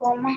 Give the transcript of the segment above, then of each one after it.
Coma.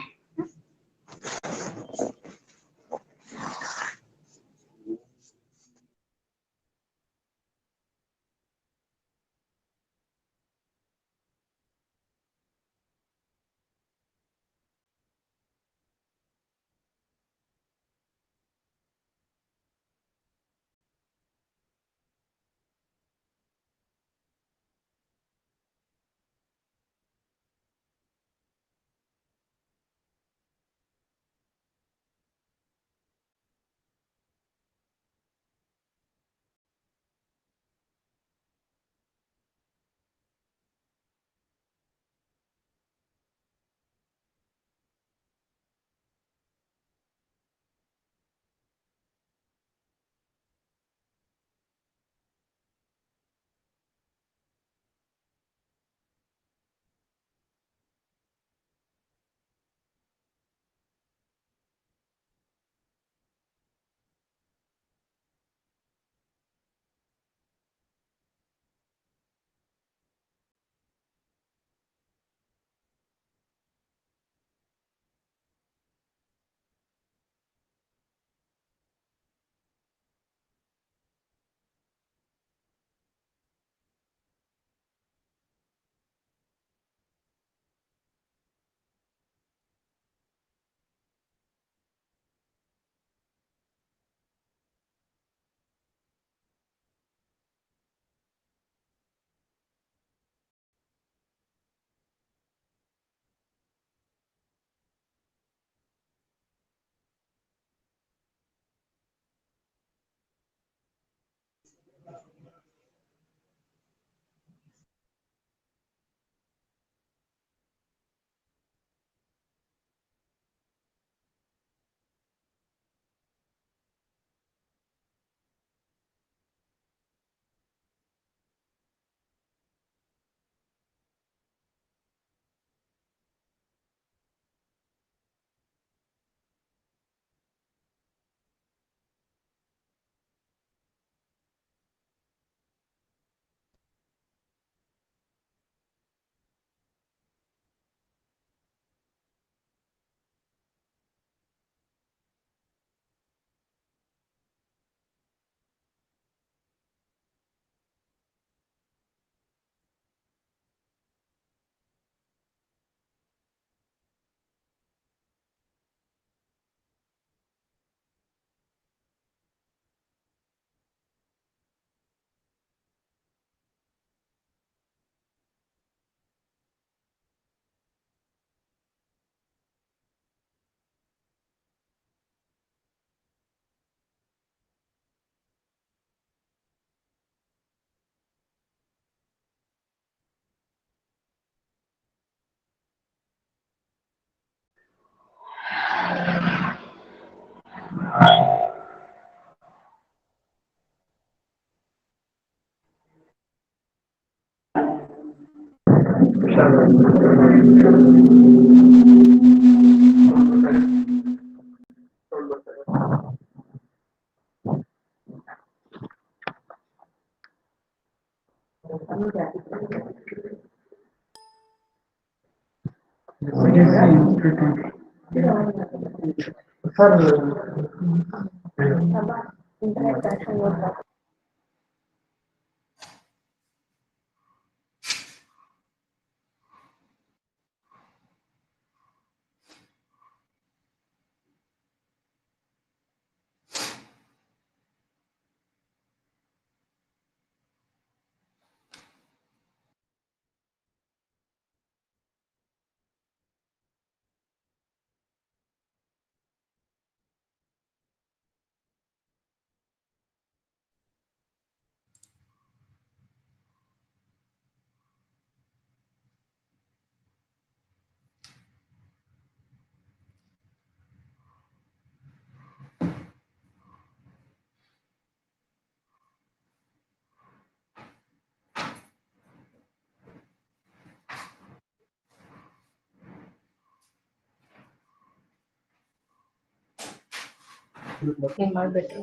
ಏನ್ ಮಾಡ್ಬೇಕ್ರಿ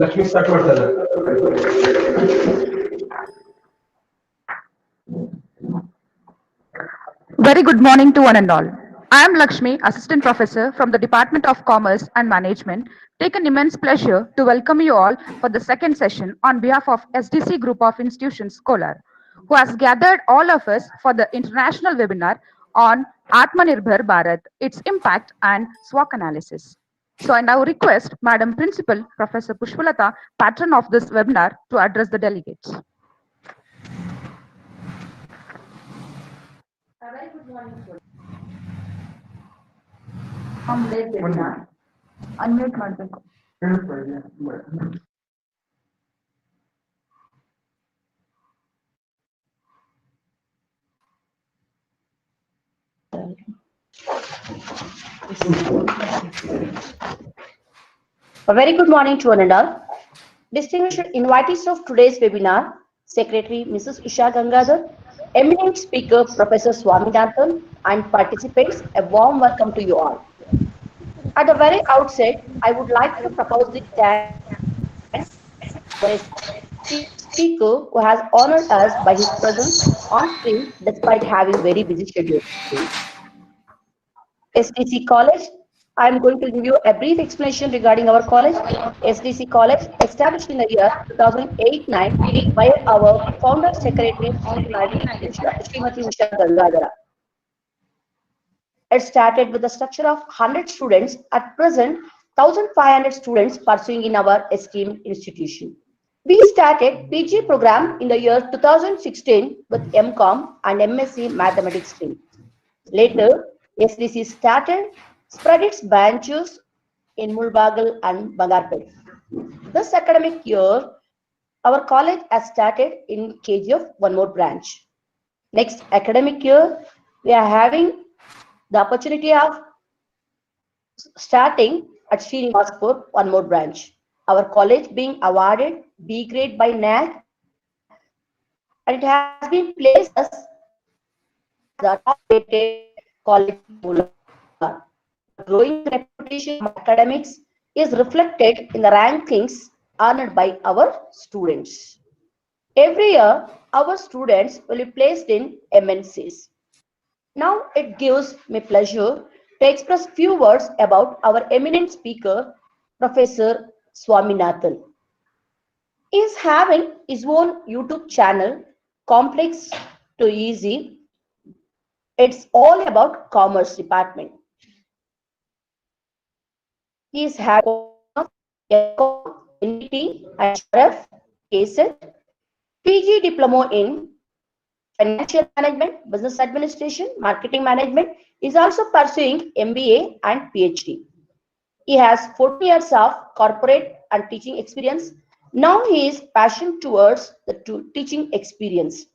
Lakshmi start ಮಾಡ್ತಾರೆ. Very good morning to one and all. I am Lakshmi, Assistant Professor from the Department of Commerce and Management. Take an immense pleasure to welcome you all for the second session on behalf of SDC Group of Institutions Scholar, who has gathered all of us for the international webinar on Atmanirbhar Bharat, its impact and SWOT analysis. So I now request Madam Principal Professor Pushpalata, patron of this webinar, to address the delegates. A very good morning to on today's webinar. Unmute ಮಾಡಬೇಕು. A very good morning to one and all. Distinguished invitees of today's webinar, Secretary Mrs. Usha Gangadhar, eminent speaker Professor Swaminathan, and participants, a warm welcome to you all. At the very outset, I would like to propose the thanks for a speaker who has honored us by his presence on screen despite having very busy schedule. SDC College. I am going to give you a brief explanation regarding our college. SDC College, established in the year 2008-9 by our founder secretary, Srimati Usha Gangadhara. It started with a structure of 100 students. At present, 1,500 students pursuing in our esteemed institution. We started PG program in the year 2016 with MCOM and MSc Mathematics stream. Later, SDC spread its branches in Mulbagal and Bangarpet. This academic year, our college has started in KGF one more branch. Next academic year, we are having the opportunity of starting at Srinivaspur one more branch. Our college being awarded B grade by NAC, and it has been placed as the top rated college in Mular. Our growing reputation of academics is reflected in the rankings earned by our students. Every year, our students will be placed in MNCs. Now it gives me pleasure to express few words about our eminent speaker, Professor Swaminathan. He is having his own YouTube channel, Complex to Easy. It's all about commerce department. He is having NET and SHRF, KSET, PG Diploma in Financial Management, Business Administration, Marketing Management. He is also pursuing MBA and PhD. He has 14 years of corporate and teaching experience. Now he is passionate towards the teaching experience.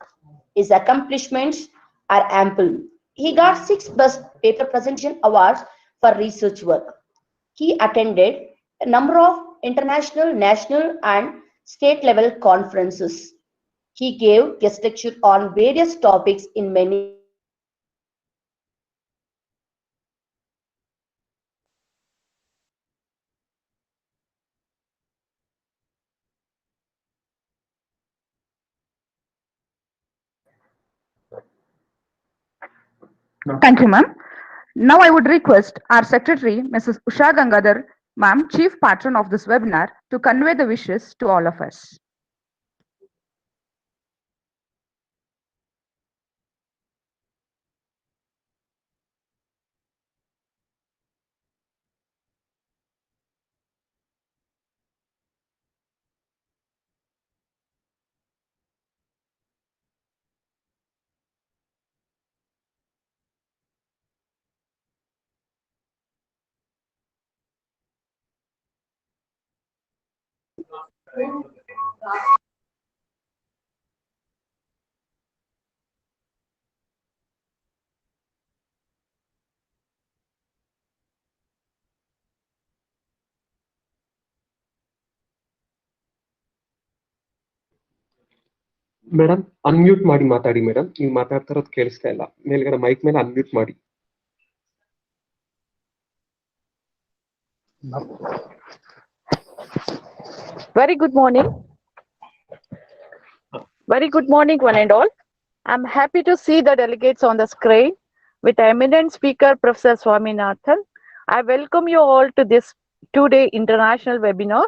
His accomplishments are ample. He got 6 Best Paper Presentation Awards for research work. He attended a number of international, national, and state level conferences. He gave guest lecture on various topics in many Thank you, ma'am. Now I would request our secretary, Mrs. Usha Gangadhar, ma'am, chief patron of this webinar, to convey the wishes to all of us. Madam unmute ಮಾಡಿ ಮಾತಾಡಿ madam. ನೀವು ಮಾತಾಡ್ತಾ ಇರೋದು ಕೇಳಿಸ್ತಾ ಇಲ್ಲ. ಮೇಲ್ಗಡೆ mic ಮೇಲೆ unmute ಮಾಡಿ. Very good morning. Very good morning, one and all. I'm happy to see the delegates on the screen. with eminent speaker Professor Swaminathan. I welcome you all to this two-day international webinar.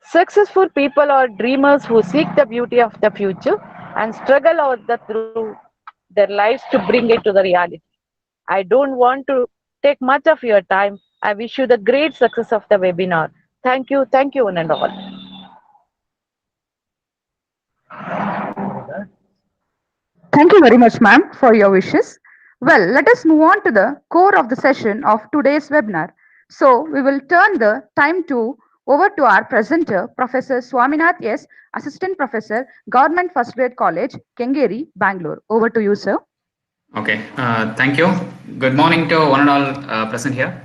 Successful people are dreamers who seek the beauty of the future and struggle through their lives to bring it to the reality. I don't want to take much of your time. I wish you the great success of the webinar. Thank you one and all. Thank you very much, ma'am, for your wishes. Well, let us move on to the core of the session of today's webinar. So, we will turn the time over to our presenter, Professor Swaminath S., Assistant Professor, Government First Grade College, Kengeri, Bangalore. Over to you, sir. Okay, thank you. Good morning to one and all present here.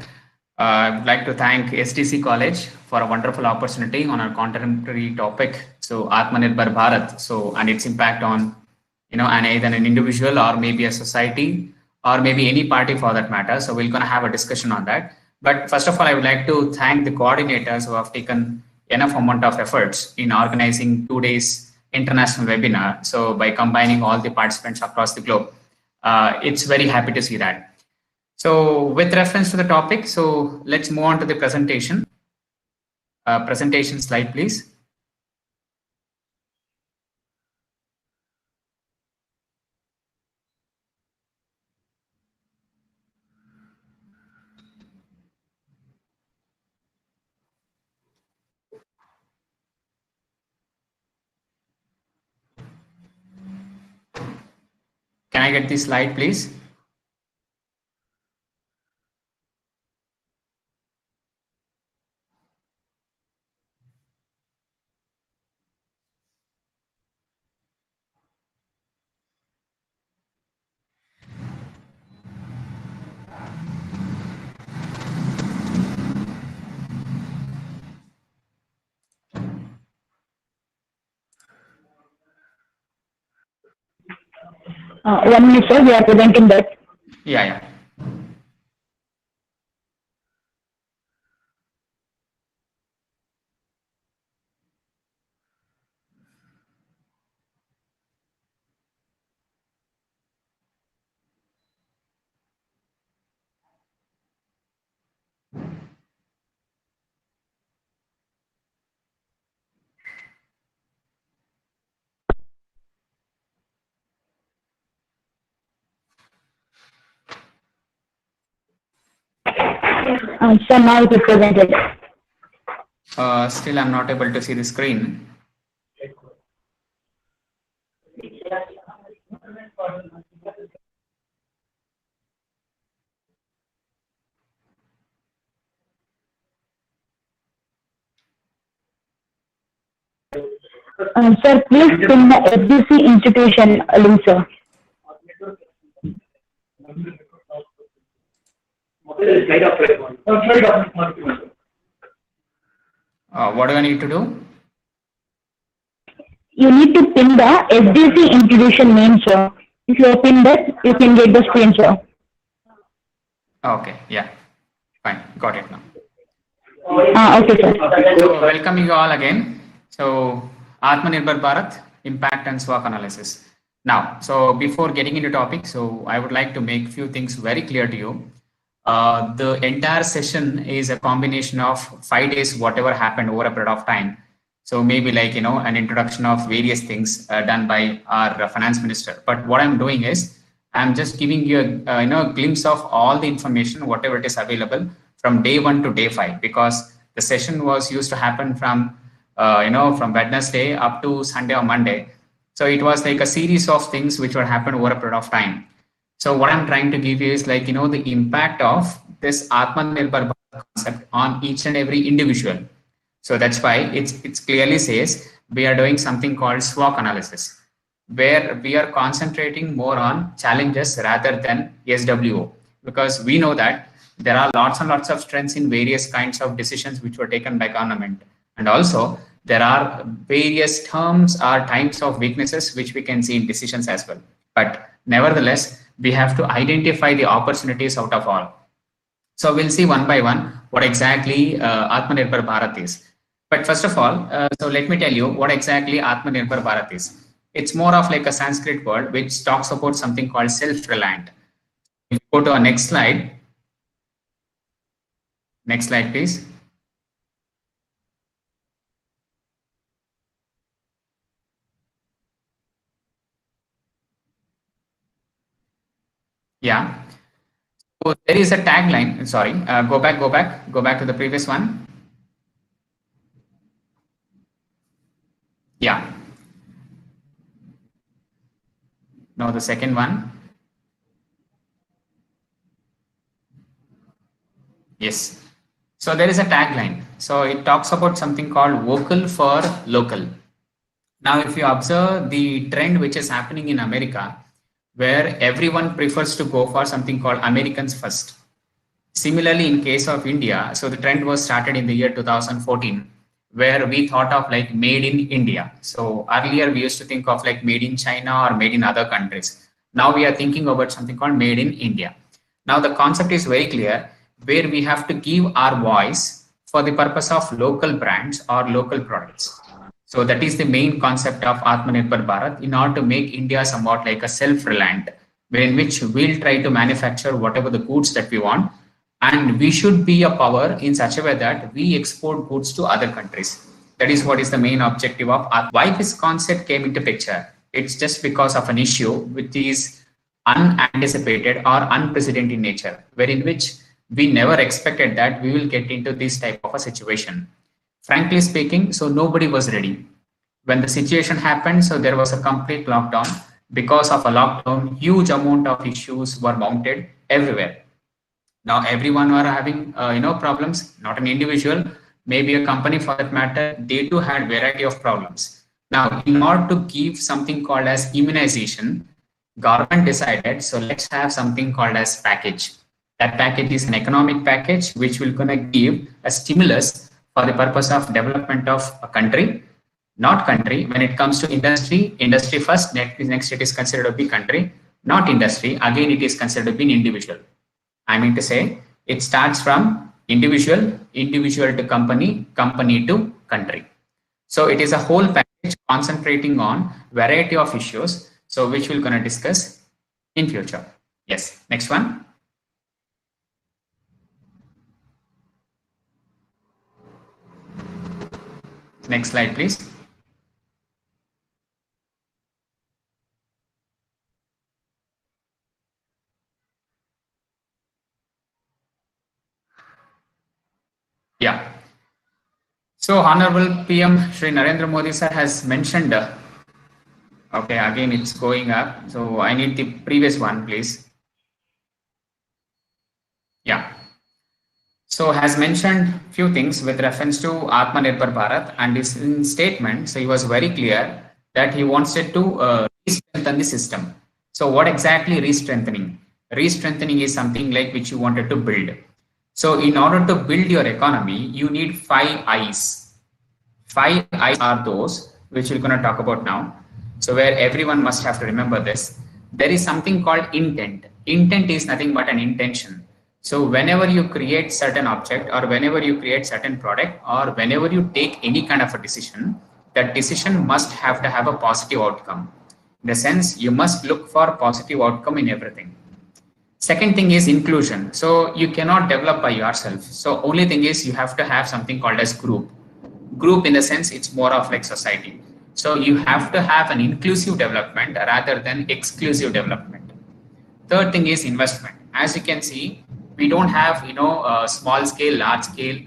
I'd like to thank STC College for a wonderful opportunity on our contemporary topic, so Atmanirbhar Bharat, and its impact on either an individual or maybe a society or maybe any party for that matter. So we're going to have a discussion on that. But first of all, I would like to thank the coordinators who have taken enough amount of efforts in organizing 2 days international webinar. So by combining all the participants across the globe, it's very happy to see that. So with reference to the topic, so let's move on to the presentation. Presentation slide, please. Can I get this slide, please? One minute, sir. We are presenting that. Yeah. So now it is presented. Still, I'm not able to see the screen. Sir, please pin the FDC institution link, sir. What do I need to do? You need to pin the FDC institution name, sir. If you pin that, you can get the screen, sir. Okay, yeah, fine, got it now. Okay, sir. So welcome you all again. So Atmanirbhar Bharat, impact and SWOT analysis. Now, so before getting into topic, so I would like to make few things very clear to you. The entire session is a combination of 5 days, whatever happened over a period of time. So maybe like, an introduction of various things done by our finance minister. But what I'm doing is I'm just giving you a glimpse of all the information, whatever it is available from day 1 to day 5, because the session was used to happen from, from Wednesday up to Sunday or Monday. So it was like a series of things which would happen over a period of time. So what I'm trying to give you is like, the impact of this Atmanirbhar concept on each and every individual. So that's why it clearly says we are doing something called SWOT analysis, where we are concentrating more on challenges rather than SWO, because we know that there are lots and lots of strengths in various kinds of decisions which were taken by government. And also there are various terms or types of weaknesses which we can see in decisions as well. But nevertheless, we have to identify the opportunities out of all. So we'll see one by one what exactly Atmanirbhar Bharat is. But first of all, so let me tell you what exactly Atmanirbhar Bharat is. It's more of like a Sanskrit word which talks about something called self-reliant. If Go to our next slide. Next slide, please. Yeah. So there is a tagline. Sorry, go back to the previous one. Yeah. Now the second one. Yes. So there is a tagline. So it talks about something called vocal for local. Now, if you observe the trend which is happening in America, where everyone prefers to go for something called Americans first. Similarly, in case of India, so the trend was started in the year 2014, where we thought of like made in India. So earlier we used to think of like made in China or made in other countries. Now we are thinking about something called made in India. Now the concept is very clear, where we have to give our voice for the purpose of local brands or local products. So that is the main concept of Atmanirbhar Bharat, in order to make India somewhat like a self-reliant, in which we'll try to manufacture whatever the goods that we want, and we should be a power in such a way that we export goods to other countries. That is what is the main objective of why this concept came into picture. It's just because of an issue which is unanticipated or unprecedented in nature, wherein which we never expected that we will get into this type of a situation. Frankly speaking, so nobody was ready. When the situation happened, so there was a complete lockdown. Because of a lockdown, huge amount of issues were mounted everywhere. Now everyone were having problems, not an individual, maybe a company for that matter, they too had variety of problems. Now, in order to give something called as immunization, government decided, so let's have something called as package. That package is an economic package which will gonna give a stimulus for the purpose of development of a country, not country. When it comes to industry, industry first, next it is considered to be country, not industry, again it is considered to be an individual. I mean to say, it starts from individual, individual to company, company to country. So it is a whole package concentrating on variety of issues, so which we're going to discuss in future. Yes, next one. Next slide, please. Yeah. So Honorable PM Shri Narendra Modi sir has mentioned, okay, again it's going up. So I need the previous one, please. Yeah. So has mentioned few things with reference to Atmanirbhar Bharat, and his statement, so he was very clear that he wanted to re-strengthen the system. So what exactly re-strengthening? Re-strengthening is something like which you wanted to build. So in order to build your economy, you need 5 I's. 5 I's are those which we're going to talk about now. So where everyone must have to remember this. There is something called intent. Intent is nothing but an intention. So whenever you create certain object, or whenever you create certain product, or whenever you take any kind of a decision, that decision must have to have a positive outcome. In the sense, you must look for positive outcome in everything. Second thing is inclusion. So you cannot develop by yourself. So only thing is you have to have something called as group. Group in the sense it's more of like society. So you have to have an inclusive development rather than exclusive development. Third thing is investment. As you can see, we don't have small scale, large scale,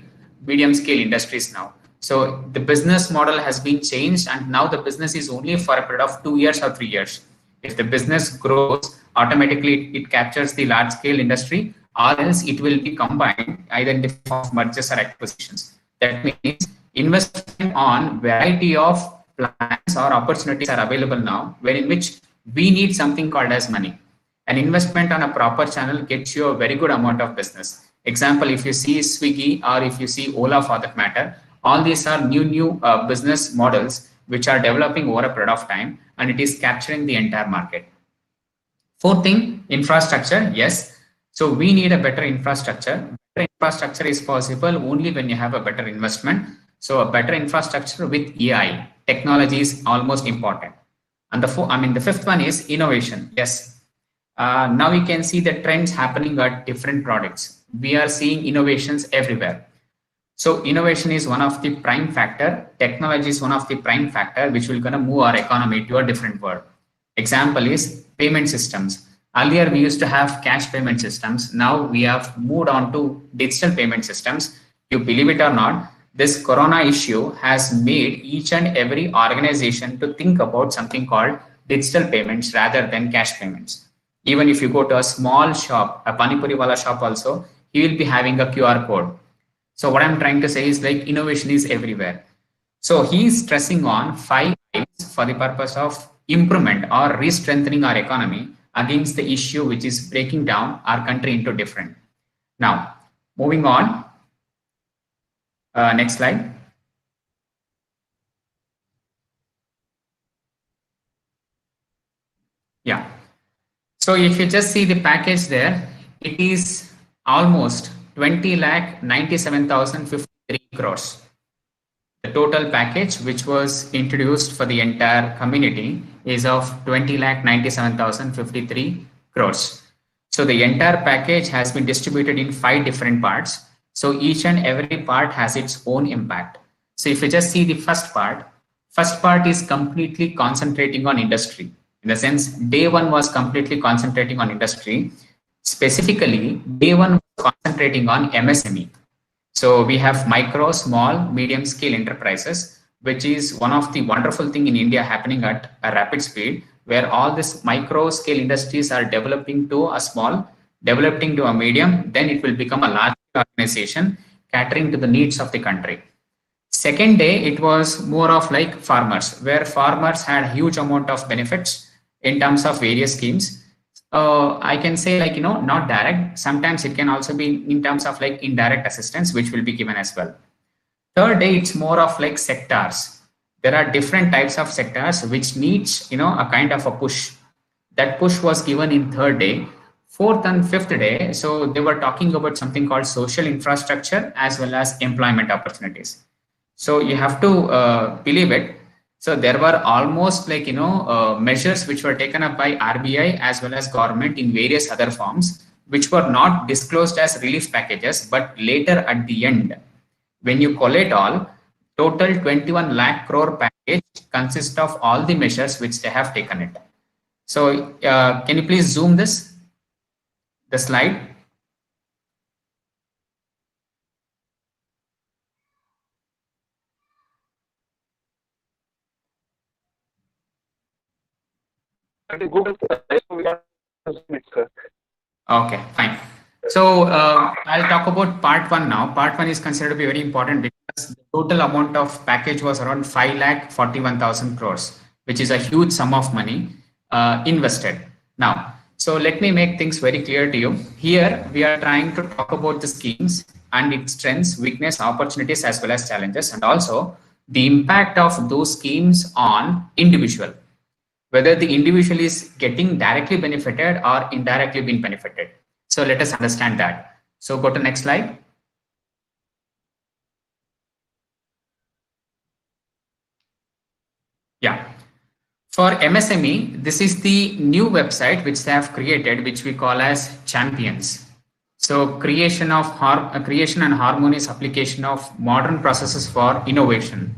medium scale industries now. So the business model has been changed, and now the business is only for a period of 2 years or 3 years. If the business grows, automatically it captures the large scale industry, or else it will be combined either in the form of mergers or acquisitions. That means investment on variety of plans or opportunities are available now, wherein which we need something called as money. An investment on a proper channel gets you a very good amount of business. Example, if you see Swiggy or if you see Ola for that matter, all these are new business models which are developing over a period of time, and it is capturing the entire market. Fourth thing, infrastructure. Yes. So we need a better infrastructure. Better infrastructure is possible only when you have a better investment. So a better infrastructure with AI, technology is almost important. And the fifth one is innovation. Yes. Now we can see the trends happening at different products. We are seeing innovations everywhere. So innovation is one of the prime factor. Technology is one of the prime factor which will gonna move our economy to a different world. Example is payment systems. Earlier we used to have cash payment systems. Now we have moved on to digital payment systems. You believe it or not, this corona issue has made each and every organization to think about something called digital payments rather than cash payments. Even if you go to a small shop, a Pani Puri wala shop also, he will be having a QR code. So what I'm trying to say is like innovation is everywhere. So he's stressing on 5 I's for the purpose of improvement or re-strengthening our economy against the issue which is breaking down our country into different. Now, moving on. Next slide. Yeah. So if you just see the package there, it is almost 20,97,053 crores. The total package which was introduced for the entire community is of 20,97,053 crores. So the entire package has been distributed in 5 different parts. So each and every part has its own impact. So if you just see the first part is completely concentrating on industry. In the sense, day one was completely concentrating on industry. Specifically, day one was concentrating on MSME. So we have micro, small, medium scale enterprises, which is one of the wonderful thing in India happening at a rapid speed, where all these micro scale industries are developing to a small, developing to a medium, then it will become a large organization catering to the needs of the country. Second day, it was more of like farmers, where farmers had huge amount of benefits in terms of various schemes. I can say like, not direct. Sometimes it can also be in terms of like indirect assistance, which will be given as well. Third day, it's more of like sectors. There are different types of sectors which needs, a kind of a push. That push was given in third day. Fourth and fifth day, so they were talking about something called social infrastructure as well as employment opportunities. So you have to believe it. So there were almost like, measures which were taken up by RBI as well as government in various other forms, which were not disclosed as relief packages, but later at the end, when you collate all, total 21 lakh crore package consists of all the measures which they have taken it. So can you please zoom the slide? Okay, fine. So I'll talk about part 1 now. Part 1 is considered to be very important because the total amount of package was around 5,41,000 crores, which is a huge sum of money invested. Now, so let me make things very clear to you. Here we are trying to talk about the schemes and its strengths, weakness, opportunities, as well as challenges, and also the impact of those schemes on individual, whether the individual is getting directly benefited or indirectly being benefited. So let us understand that. So go to next slide. Yeah. For MSME, this is the new website which they have created, which we call as Champions. So creation and harmonious application of modern processes for innovation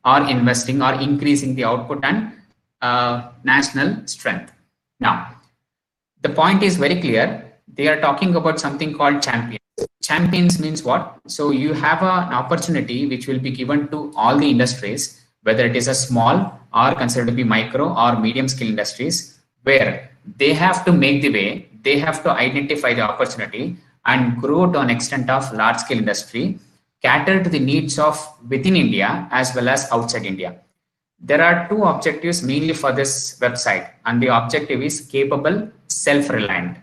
or investing or increasing the output and national strength. Now, the point is very clear. They are talking about something called Champions. Champions means what? So you have an opportunity which will be given to all the industries, whether it is a small or considered to be micro or medium scale industries, where they have to make the way, they have to identify the opportunity and grow to an extent of large scale industry, cater to the needs of within India as well as outside India. There are 2 objectives mainly for this website, and the objective is capable, self-reliant.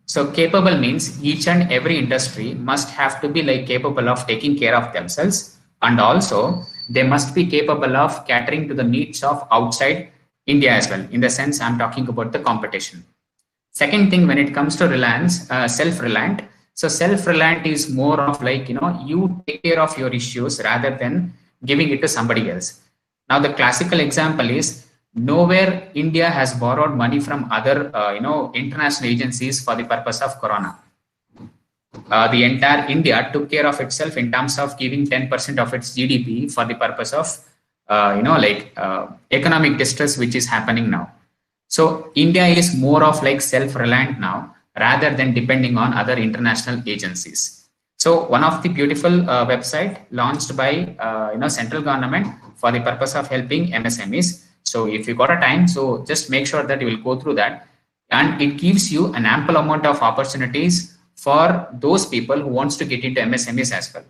So capable means each and every industry must have to be like capable of taking care of themselves, and also they must be capable of catering to the needs of outside India as well. In the sense, I'm talking about the competition. Second thing, when it comes to reliance, self-reliant. So self-reliant is more of like, you take care of your issues rather than giving it to somebody else. Now, the classical example is nowhere India has borrowed money from other, international agencies for the purpose of Corona. The entire India took care of itself in terms of giving 10% of its GDP for the purpose of, economic distress, which is happening now. So India is more of like self-reliant now rather than depending on other international agencies. So one of the beautiful website launched by, central government for the purpose of helping MSMEs. So if you got a time, so just make sure that you will go through that, and it gives you an ample amount of opportunities for those people who wants to get into MSMEs as well.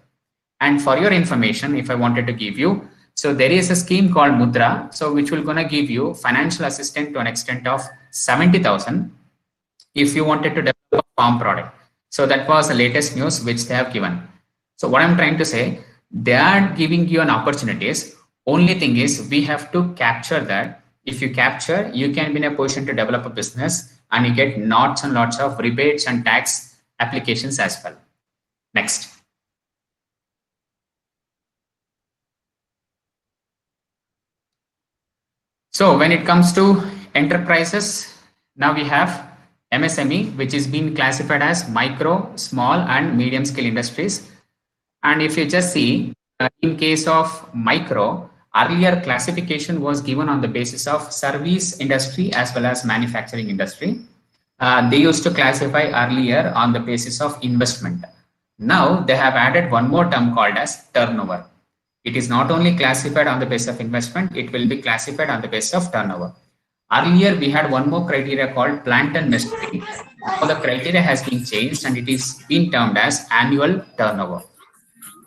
And for your information, if I wanted to give you, so there is a scheme called Mudra, so which will gonna give you financial assistance to an extent of 70,000 if you wanted to develop a farm product. So that was the latest news which they have given. So what I'm trying to say, they are giving you an opportunities. Only thing is we have to capture that. If you capture, you can be in a position to develop a business and you get lots and lots of rebates and tax applications as well. Next. So when it comes to enterprises, now we have MSME, which is being classified as micro, small and medium scale industries. And if you just see, in case of micro, earlier classification was given on the basis of service industry as well as manufacturing industry. They used to classify earlier on the basis of investment. Now they have added one more term called as turnover. It is not only classified on the basis of investment, it will be classified on the basis of turnover. Earlier, we had one more criteria called plant and machinery. Now the criteria has been changed and it is being termed as annual turnover.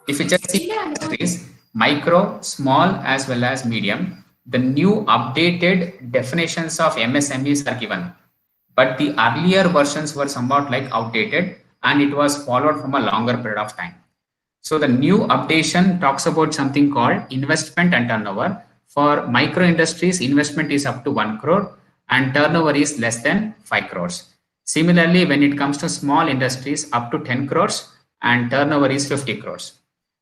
If you just see industries, micro, small as well as medium, the new updated definitions of MSMEs are given. But the earlier versions were somewhat like outdated and it was followed from a longer period of time. So the new updation talks about something called investment and turnover. For micro industries, investment is up to 1 crore and turnover is less than 5 crores. Similarly, when it comes to small industries, up to 10 crores and turnover is 50 crores.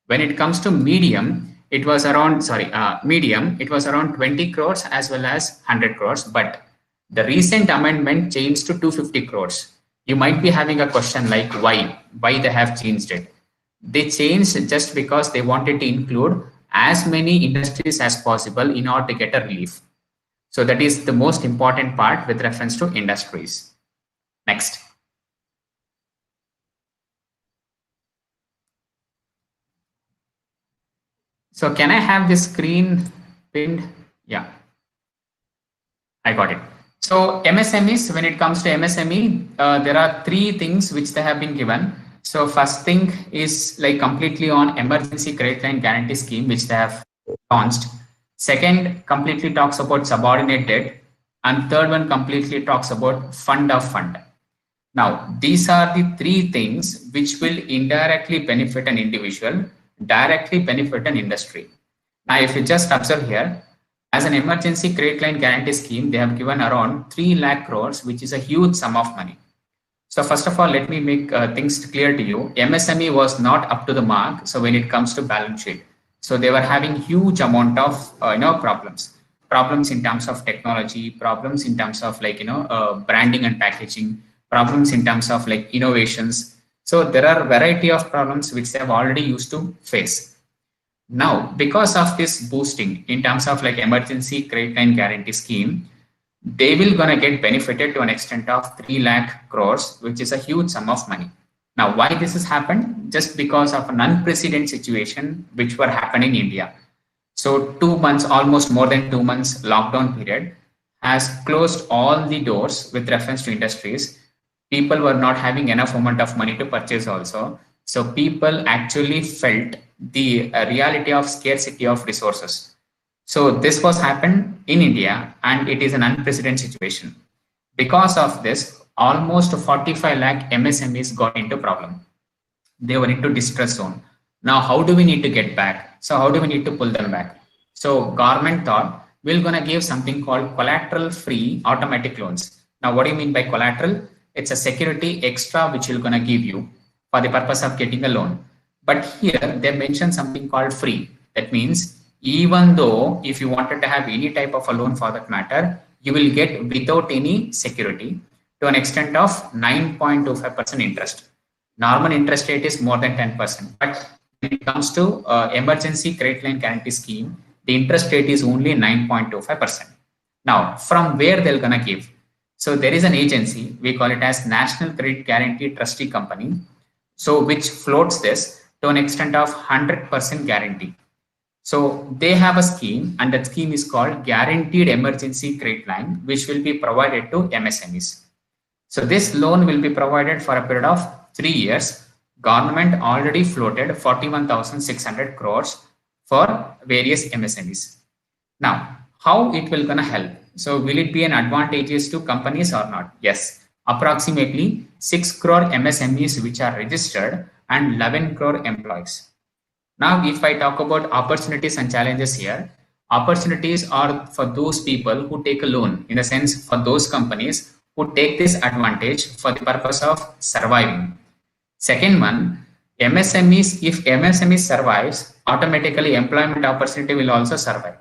When it comes to medium, it was around, it was around 20 crores as well as 100 crores. But the recent amendment changed to 250 crores. You might be having a question like why they have changed it. They changed just because they wanted to include as many industries as possible in order to get a relief. So that is the most important part with reference to industries. Next. So can I have this screen pinned? Yeah, I got it. So MSMEs, when it comes to MSME, there are 3 things which they have been given. So first thing is like completely on emergency credit line guarantee scheme, which they have launched. Second completely talks about subordinate debt. And third one completely talks about fund of fund. Now, these are the 3 things which will indirectly benefit an individual, directly benefit an industry. Now, if you just observe here, as an emergency credit line guarantee scheme, they have given around 3 lakh crores, which is a huge sum of money. So first of all, let me make things clear to you. MSME was not up to the mark. So when it comes to balance sheet, so they were having huge amount of problems in terms of technology, problems in terms of branding and packaging, problems in terms of like innovations. So there are a variety of problems which they have already used to face. Now, because of this boosting in terms of like emergency credit line guarantee scheme, they will gonna get benefited to an extent of 3 lakh crores, which is a huge sum of money. Now, why this has happened? Just because of an unprecedented situation which were happening in India. So 2 months, almost more than 2 months lockdown period has closed all the doors with reference to industries. People were not having enough amount of money to purchase also. So people actually felt the reality of scarcity of resources. So this was happened in India and it is an unprecedented situation. Because of this, almost 45 lakh MSMEs got into problem. They were into distress zone. Now, how do we need to get back? So how do we need to pull them back? So government thought we're going to give something called collateral free automatic loans. Now, what do you mean by collateral? It's a security extra which we're going to give you for the purpose of getting a loan. But here they mentioned something called free. That means even though if you wanted to have any type of a loan for that matter, you will get without any security to an extent of 9.25% interest. Normal interest rate is more than 10%, but when it comes to emergency credit line guarantee scheme, the interest rate is only 9.25%. Now, from where they're gonna give? So there is an agency, we call it as National Credit Guarantee Trustee Company, so which floats this to an extent of 100% guarantee. So they have a scheme, and that scheme is called Guaranteed Emergency Credit Line, which will be provided to MSMEs. So this loan will be provided for a period of 3 years. Government already floated 41,600 crores for various MSMEs. Now, how it will gonna help? So will it be an advantageous to companies or not? Yes, approximately 6 crore MSMEs which are registered and 11 crore employees. Now, if I talk about opportunities and challenges here, opportunities are for those people who take a loan, in the sense for those companies who take this advantage for the purpose of surviving. Second one, MSMEs, if MSME survives, automatically employment opportunity will also survive.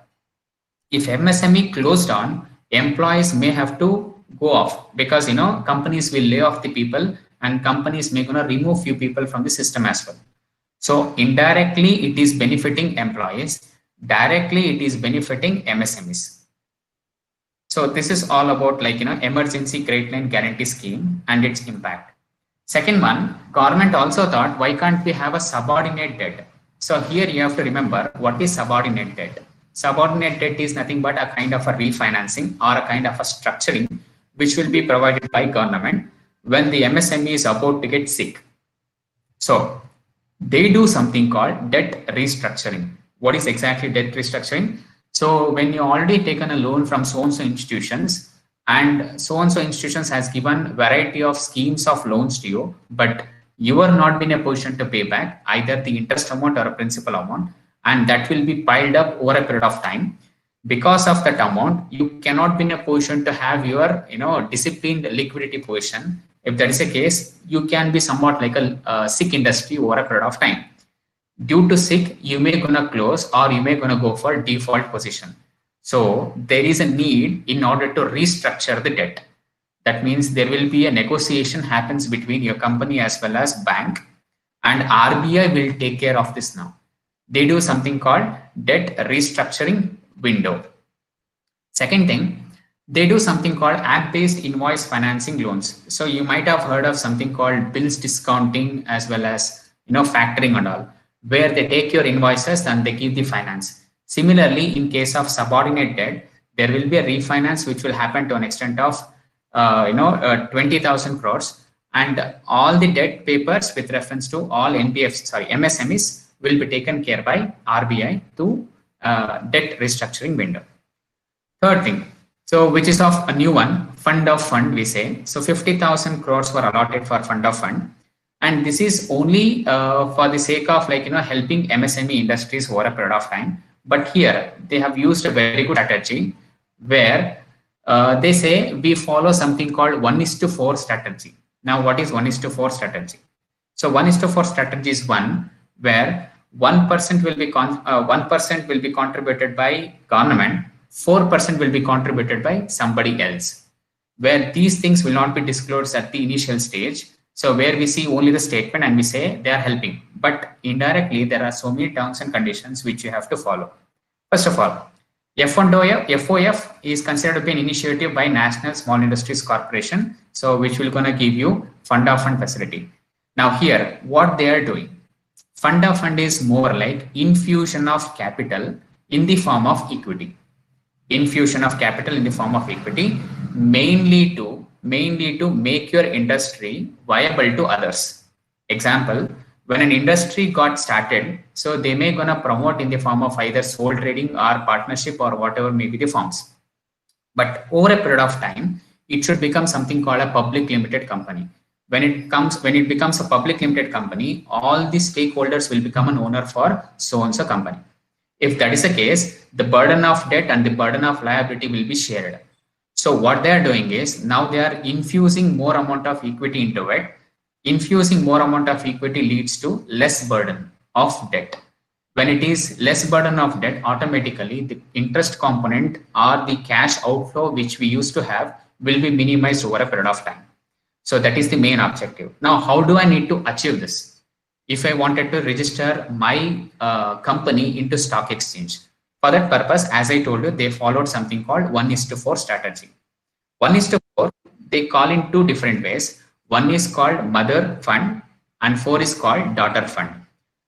If MSME closed down, employees may have to go off because companies will lay off the people and companies may gonna remove few people from the system as well. So indirectly it is benefiting employees, directly it is benefiting MSMEs. So this is all about emergency credit line guarantee scheme and its impact. Second one, government also thought, why can't we have a subordinate debt? So here you have to remember what is subordinate debt. Subordinate debt is nothing but a kind of a refinancing or a kind of a structuring which will be provided by government when the MSME is about to get sick. So they do something called debt restructuring. What is exactly debt restructuring? So when you already taken a loan from so-and-so institutions, and so-and-so institutions has given variety of schemes of loans to you, but you are not in a position to pay back either the interest amount or a principal amount, and that will be piled up over a period of time. Because of that amount, you cannot be in a position to have your disciplined liquidity position. If that is the case, you can be somewhat like a sick industry over a period of time. Due to sick, you may gonna close or you may gonna go for default position. So there is a need in order to restructure the debt. That means there will be a negotiation happens between your company as well as bank, and RBI will take care of this now. They do something called debt restructuring window. Second thing, they do something called app-based invoice financing loans. So you might have heard of something called bills discounting as well as factoring and all, where they take your invoices and they give the finance. Similarly, in case of subordinate debt, there will be a refinance which will happen to an extent of 20,000 crores, and all the debt papers with reference to all MSMEs will be taken care by RBI to debt restructuring window. Third thing, so which is of a new one, fund of fund we say. So 50,000 crores were allotted for fund of fund, and this is only for the sake of helping MSME industries over a period of time. But here they have used a very good strategy where they say we follow something called 1:4 strategy. Now, what is 1:4 strategy? So 1:4 strategy is one where 1% will be 1% will be contributed by government, 4% will be contributed by somebody else, where these things will not be disclosed at the initial stage. So where we see only the statement and we say they are helping, but indirectly there are so many terms and conditions which you have to follow. First of all, FOF is considered to be an initiative by National Small Industries Corporation, so which will gonna give you fund of fund facility. Now here, what they are doing, fund of fund is more like infusion of capital in the form of equity. Infusion of capital in the form of equity, mainly to make your industry viable to others. Example, when an industry got started, so they may gonna promote in the form of either sole trading or partnership or whatever may be the forms. But over a period of time, it should become something called a public limited company. When it becomes a public limited company, all the stakeholders will become an owner for so-and-so company. If that is the case, the burden of debt and the burden of liability will be shared. So what they are doing is now they are infusing more amount of equity into it. Infusing more amount of equity leads to less burden of debt. When it is less burden of debt, automatically the interest component or the cash outflow which we used to have will be minimized over a period of time. So that is the main objective. Now, how do I need to achieve this? If I wanted to register my company into stock exchange, for that purpose, as I told you, they followed something called 1:4 strategy. 1:4, they call in two different ways. One is called mother fund and 4 is called daughter fund.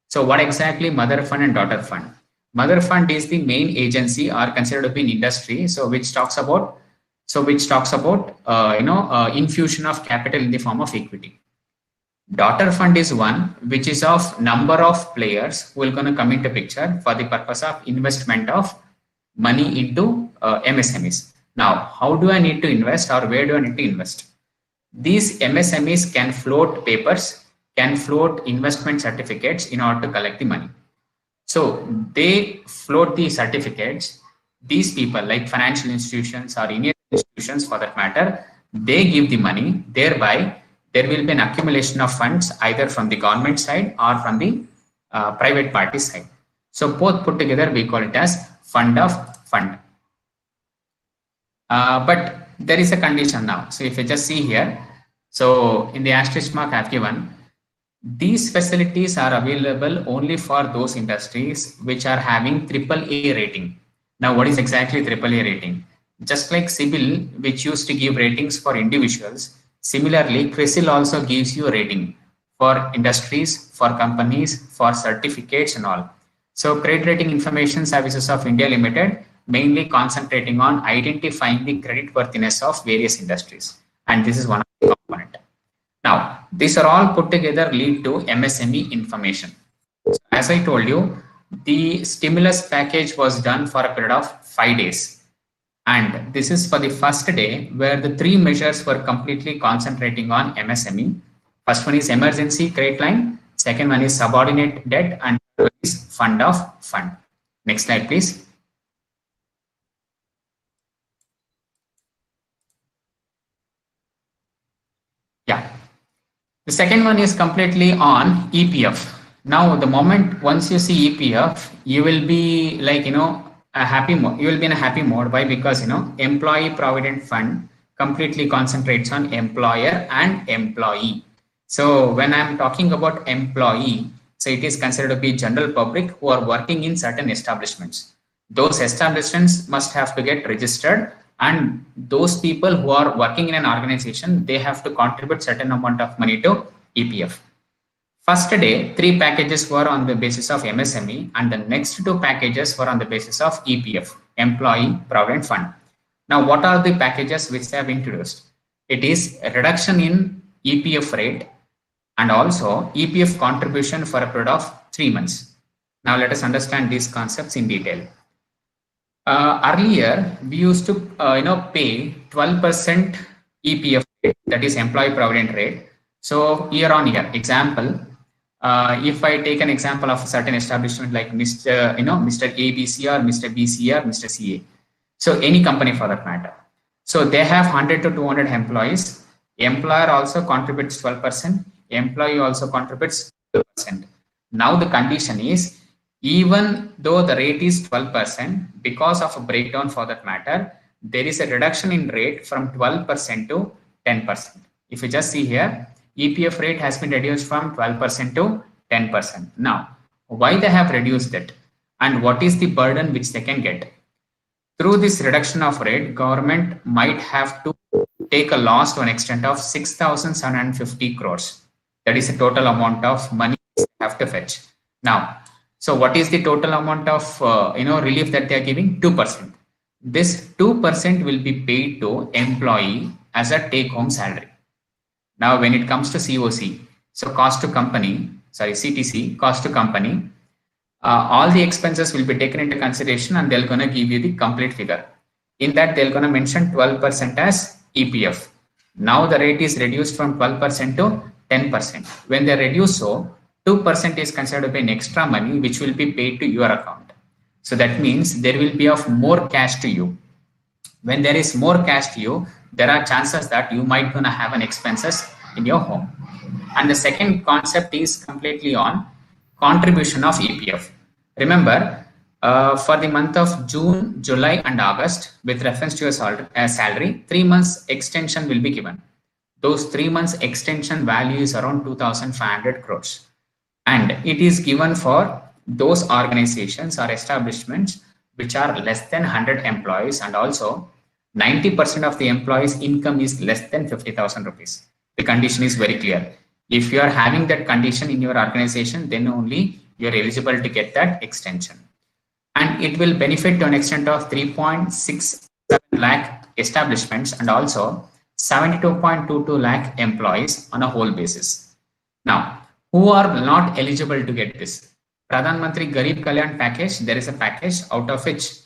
So what exactly mother fund and daughter fund? Mother fund is the main agency or considered to be in industry. So which talks about infusion of capital in the form of equity. Daughter fund is one which is of number of players who will going to come into picture for the purpose of investment of money into MSMEs. Now, how do I need to invest or where do I need to invest? These MSMEs can float papers, can float investment certificates in order to collect the money. So they float the certificates. These people like financial institutions or any institutions for that matter, they give the money, thereby there will be an accumulation of funds either from the government side or from the private party side. So both put together, we call it as fund of fund. But there is a condition now. So if you just see here, so in the asterisk mark I have given, these facilities are available only for those industries which are having AAA rating. Now, what is exactly AAA rating? Just like CIBIL, which used to give ratings for individuals, similarly, CRISIL also gives you a rating for industries, for companies, for certificates and all. So, Credit Rating Information Services of India Limited mainly concentrating on identifying the creditworthiness of various industries. And this is one of the components. Now, these are all put together lead to MSME information. So as I told you, the stimulus package was done for a period of 5 days. And this is for the first day where the 3 measures were completely concentrating on MSME. First one is emergency credit line. Second one is subordinate debt. And third is fund of fund. Next slide, please. Yeah. The second one is completely on EPF. Now, the moment once you see EPF, you will be like, a happy mode. You will be in a happy mode. Why? Because, employee provident fund completely concentrates on employer and employee. So when I'm talking about employee, so it is considered to be general public who are working in certain establishments. Those establishments must have to get registered, and those people who are working in an organization, they have to contribute certain amount of money to EPF. First day, 3 packages were on the basis of MSME, and the next 2 packages were on the basis of EPF, Employee Provident Fund. Now, what are the packages which they have introduced? It is a reduction in EPF rate and also EPF contribution for a period of 3 months. Now, let us understand these concepts in detail. Earlier, we used to pay 12% EPF rate, that is Employee Provident Rate. So year on year, example, if I take an example of a certain establishment like Mr. ABC or Mr. BC or Mr. CA, so any company for that matter. So they have 100 to 200 employees. Employer also contributes 12%. Employee also contributes 12%. Now the condition is, even though the rate is 12%, because of a breakdown for that matter, there is a reduction in rate from 12% to 10%. If you just see here, EPF rate has been reduced from 12% to 10%. Now, why they have reduced it and what is the burden which they can get? Through this reduction of rate, government might have to take a loss to an extent of 6,750 crores. That is the total amount of money they have to fetch. Now, so what is the total amount of relief that they are giving? 2%. This 2% will be paid to employee as a take-home salary. Now, when it comes to COC, so cost to company, CTC, cost to company, all the expenses will be taken into consideration and they're going to give you the complete figure. In that, they're going to mention 12% as EPF. Now the rate is reduced from 12% to 10%. When they reduce, so 2% is considered to be an extra money which will be paid to your account. So that means there will be of more cash to you. When there is more cash to you, there are chances that you might gonna have an expenses in your home. And the second concept is completely on contribution of EPF. Remember, for the month of June, July, and August, with reference to your salary, 3 months extension will be given. Those 3 months extension value is around 2,500 crores. And it is given for those organizations or establishments which are less than 100 employees, and also 90% of the employees' income is less than 50,000 rupees. The condition is very clear. If you are having that condition in your organization, then only you are eligible to get that extension. And it will benefit to an extent of 3.67 lakh establishments and also 72.22 lakh employees on a whole basis. Now, who are not eligible to get this? Pradhan Mantri Garib Kalyan package, there is a package out of which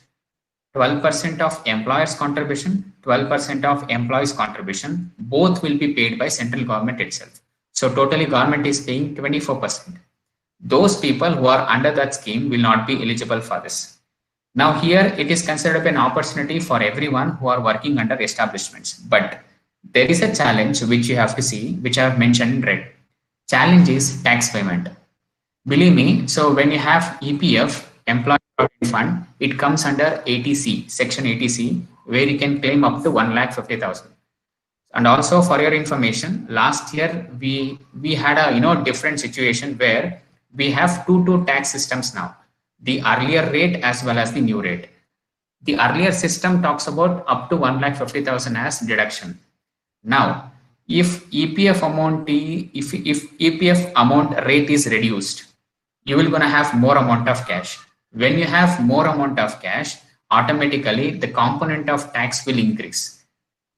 12% of employers' contribution, 12% of employees' contribution, both will be paid by central government itself. So totally government is paying 24%. Those people who are under that scheme will not be eligible for this. Now here it is considered an opportunity for everyone who are working under establishments. But there is a challenge which you have to see, which I have mentioned in red. Challenge is tax payment. Believe me, so when you have EPF, Employee Provident Fund, it comes under 80C, Section 80C, where you can claim up to 1,50,000. And also for your information, last year we had a different situation where we have two tax systems now, the earlier rate as well as the new rate. The earlier system talks about up to 1,50,000 as deduction. Now, if EPF amount rate is reduced, you will gonna have more amount of cash. When you have more amount of cash, automatically the component of tax will increase.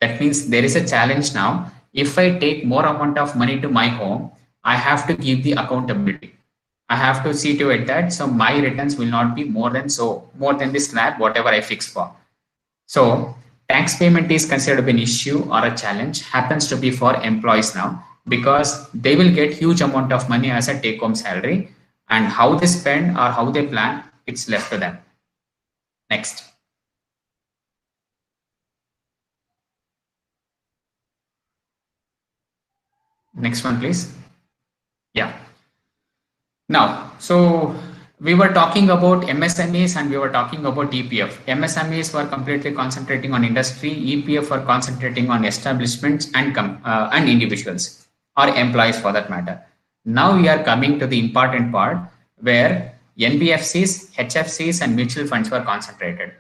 That means there is a challenge now. If I take more amount of money to my home, I have to give the accountability. I have to see to it that so my returns will not be more than this slab, whatever I fix for. So tax payment is considered an issue or a challenge, happens to be for employees now, because they will get huge amount of money as a take home salary, and how they spend or how they plan, it's left to them. Next. Next one, please. Yeah. Now, so we were talking about MSMEs and we were talking about EPF. MSMEs were completely concentrating on industry. EPF were concentrating on establishments and individuals or employees for that matter. Now we are coming to the important part where NBFCs, HFCs, and mutual funds were concentrated.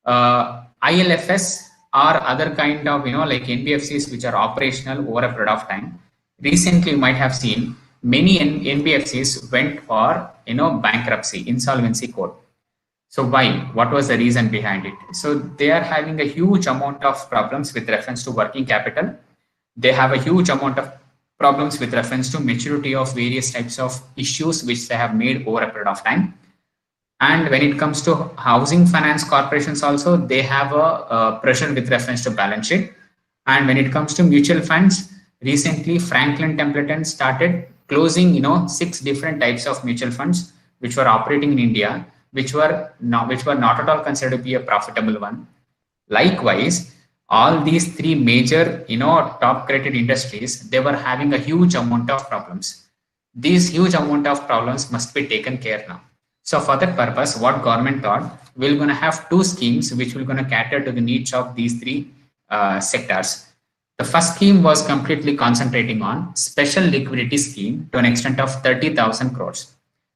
ILFS or other kind of like NBFCs which are operational over a period of time. Recently, you might have seen many NBFCs went for bankruptcy, insolvency court. So why? What was the reason behind it? So they are having a huge amount of problems with reference to working capital. They have a huge amount of problems with reference to maturity of various types of issues which they have made over a period of time. And when it comes to housing finance corporations also, they have a pressure with reference to balance sheet. And when it comes to mutual funds, recently Franklin Templeton started closing 6 different types of mutual funds which were operating in India, which were not at all considered to be a profitable one. Likewise, all these 3 major top credit industries, they were having a huge amount of problems. These huge amount of problems must be taken care now. So for that purpose, what government thought, we're going to have 2 schemes which will going to cater to the needs of these 3 sectors. The first scheme was completely concentrating on special liquidity scheme to an extent of 30,000 crores.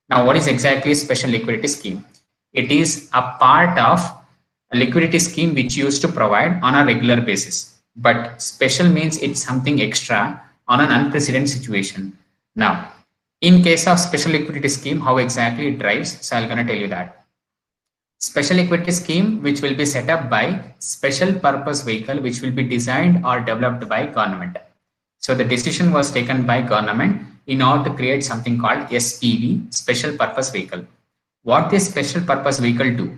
Now, what is exactly special liquidity scheme? It is a part of a liquidity scheme which used to provide on a regular basis. But special means it's something extra on an unprecedented situation. Now, in case of special liquidity scheme, how exactly it drives? So I'm going to tell you that. Special liquidity scheme which will be set up by special purpose vehicle which will be designed or developed by government. So the decision was taken by government in order to create something called SPV, special purpose vehicle. What this special purpose vehicle do?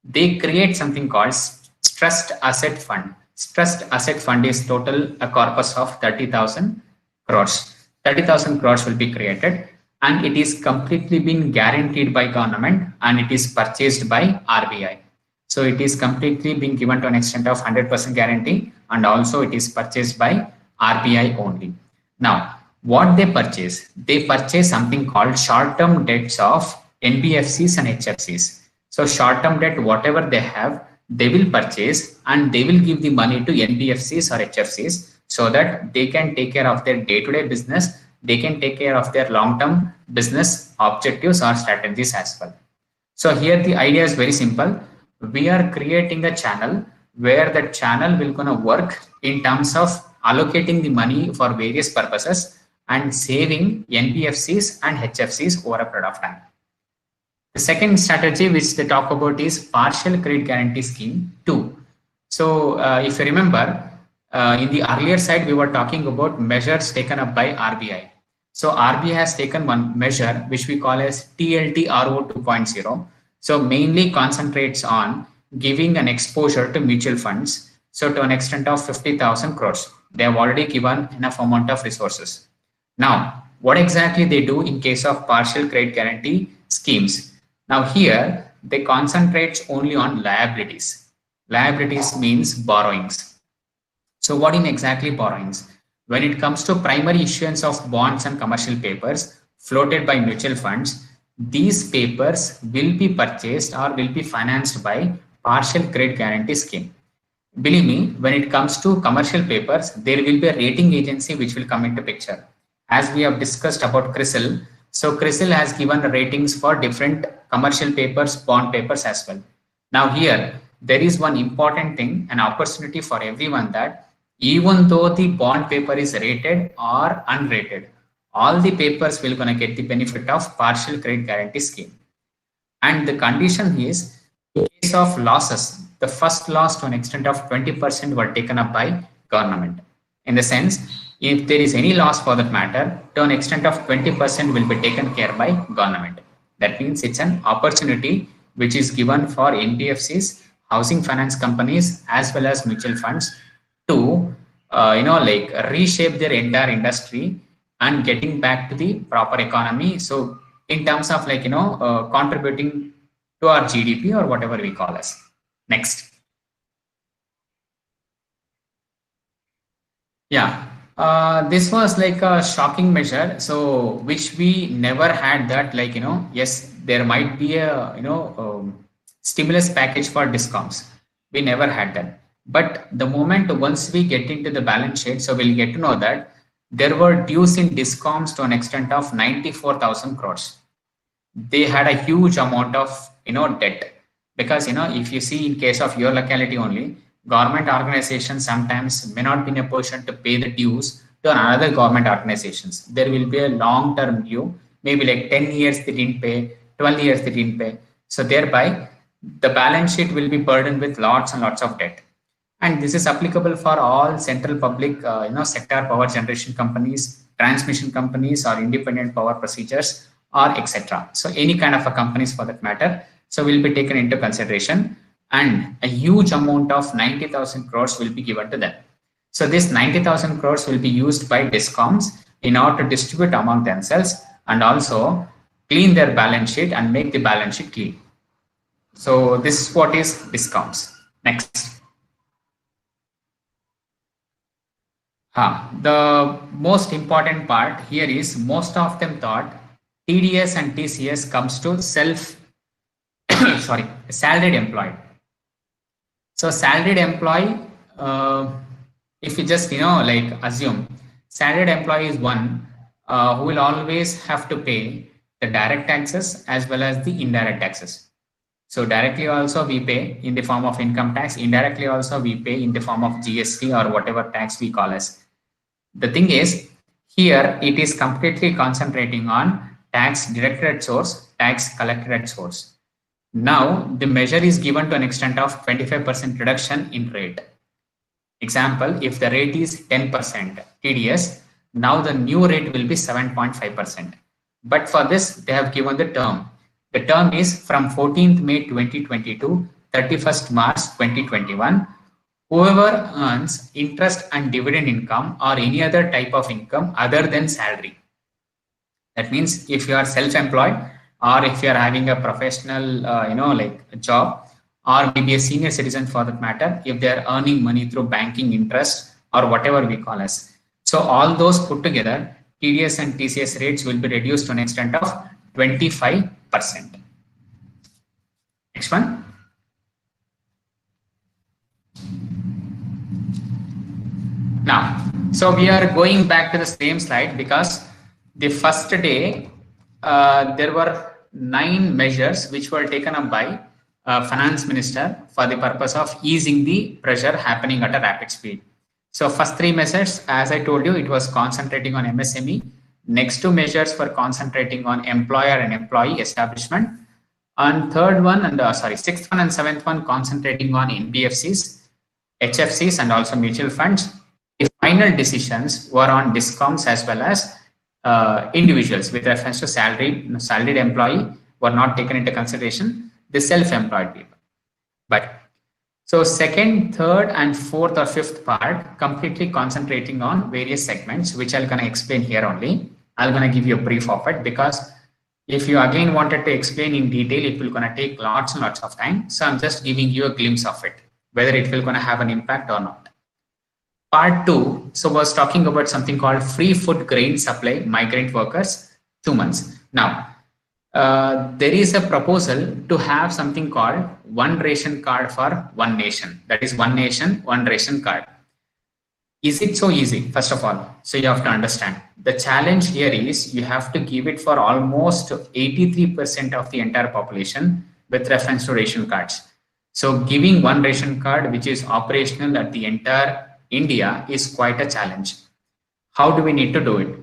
They create something called stressed asset fund. Stressed asset fund is total a corpus of 30,000 crores. 30,000 crores will be created, and it is completely been guaranteed by government and it is purchased by RBI. So it is completely being given to an extent of 100% guarantee, and also it is purchased by RBI only. Now, what they purchase? They purchase something called short-term debts of NBFCs and HFCs. So short-term debt, whatever they have, they will purchase and they will give the money to NBFCs or HFCs so that they can take care of their day-to-day business. They can take care of their long-term business objectives or strategies as well. So here the idea is very simple. We are creating a channel where the channel will gonna work in terms of allocating the money for various purposes and saving NBFCs and HFCs over a period of time. The second strategy which they talk about is partial credit guarantee scheme 2. So if you remember, in the earlier side, we were talking about measures taken up by RBI. So RBI has taken one measure which we call as TLTRO 2.0. So mainly concentrates on giving an exposure to mutual funds. So to an extent of 50,000 crores, they have already given enough amount of resources. Now, what exactly they do in case of partial credit guarantee schemes? Now here, they concentrate only on liabilities. Liabilities means borrowings. So what in exactly borrowings? When it comes to primary issuance of bonds and commercial papers floated by mutual funds, these papers will be purchased or will be financed by partial credit guarantee scheme. Believe me, when it comes to commercial papers, there will be a rating agency which will come into picture. As we have discussed about CRISIL, so CRISIL has given ratings for different commercial papers, bond papers as well. Now here, there is one important thing, an opportunity for everyone that even though the bond paper is rated or unrated, all the papers will gonna get the benefit of partial credit guarantee scheme. And the condition is, in case of losses, the first loss to an extent of 20% were taken up by government. In the sense, if there is any loss for that matter, to an extent of 20% will be taken care by government. That means it's an opportunity which is given for NBFCs, housing finance companies, as well as mutual funds to reshape their entire industry and getting back to the proper economy. So in terms of contributing to our GDP or whatever we call as. Next. Yeah. This was like a shocking measure, so which we never had that, yes, there might be a stimulus package for DISCOMs. We never had that. But the moment once we get into the balance sheet, so we'll get to know that there were dues in DISCOMs to an extent of 94,000 crores. They had a huge amount of debt, because if you see in case of your locality only, government organizations sometimes may not be in a position to pay the dues to another government organizations. There will be a long-term due, maybe like 10 years they didn't pay, 12 years they didn't pay. So thereby, the balance sheet will be burdened with lots and lots of debt. And this is applicable for all central public sector power generation companies, transmission companies, or independent power procedures, or etc. So any kind of a companies for that matter, so will be taken into consideration, and a huge amount of 90,000 crores will be given to them. So this 90,000 crores will be used by DISCOMs in order to distribute among themselves and also clean their balance sheet and make the balance sheet clean. So this is what is DISCOMs. Next. The most important part here is most of them thought TDS and TCS comes to salaried employed. So salaried employee, if you just assume salaried employee is one who will always have to pay the direct taxes as well as the indirect taxes. So directly also we pay in the form of income tax, indirectly also we pay in the form of GST or whatever tax we call as. The thing is, here it is completely concentrating on tax directed at source, tax collected at source. Now the measure is given to an extent of 25% reduction in rate. Example, if the rate is 10% TDS, now the new rate will be 7.5%. But for this, they have given the term. The term is from 14th May 2020 to 31st March 2021. Whoever earns interest and dividend income or any other type of income other than salary. That means if you are self-employed or if you are having a professional, a job, or maybe a senior citizen for that matter, if they are earning money through banking interest or whatever we call as. So all those put together, TDS and TCS rates will be reduced to an extent of 25 Next one. Now, so we are going back to the same slide because the first day there were 9 measures which were taken up by finance minister for the purpose of easing the pressure happening at a rapid speed. So first 3 measures, as I told you, it was concentrating on MSME. Next 2 measures were concentrating on employer and employee establishment. And third one and sixth one and seventh one concentrating on NBFCs, HFCs, and also mutual funds. The final decisions were on discoms as well as individuals with reference to salaried employee were not taken into consideration, the self-employed people. But so second, third, and fourth or fifth part completely concentrating on various segments, which I'm going to explain here only. I'm going to give you a brief of it because if you again wanted to explain in detail, it will going to take lots and lots of time. So I'm just giving you a glimpse of it, whether it will going to have an impact or not. Part 2, so was talking about something called free food grain supply migrant workers, 2 months. Now, there is a proposal to have something called one ration card for one nation. That is one nation, one ration card. Is it so easy? First of all, so you have to understand the challenge here is you have to give it for almost 83% of the entire population with reference to ration cards. So giving one ration card which is operational at the entire India is quite a challenge. How do we need to do it?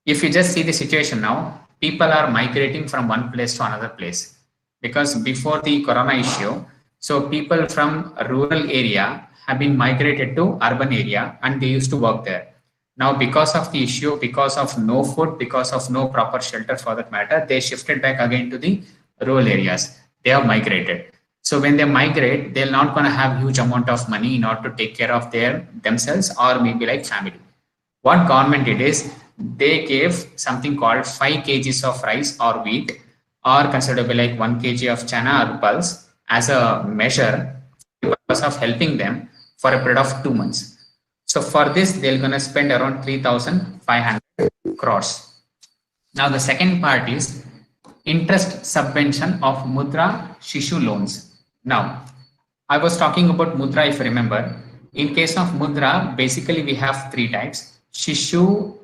If you just see the situation now, people are migrating from one place to another place because before the corona issue, so people from a rural area have been migrated to urban area and they used to work there. Now, because of the issue, because of no food, because of no proper shelter for that matter, they shifted back again to the rural areas. They have migrated. So when they migrate, they're not going to have huge amount of money in order to take care of themselves or maybe like family. What government did is they gave something called 5 kgs of rice or wheat or considered to be like 1 kg of chana or pulse as a measure for the purpose of helping them for a period of 2 months. So for this, they're going to spend around 3,500 crores. Now the second part is interest subvention of Mudra Shishu loans. Now, I was talking about Mudra, if you remember. In case of Mudra, basically we have 3 types: Shishu,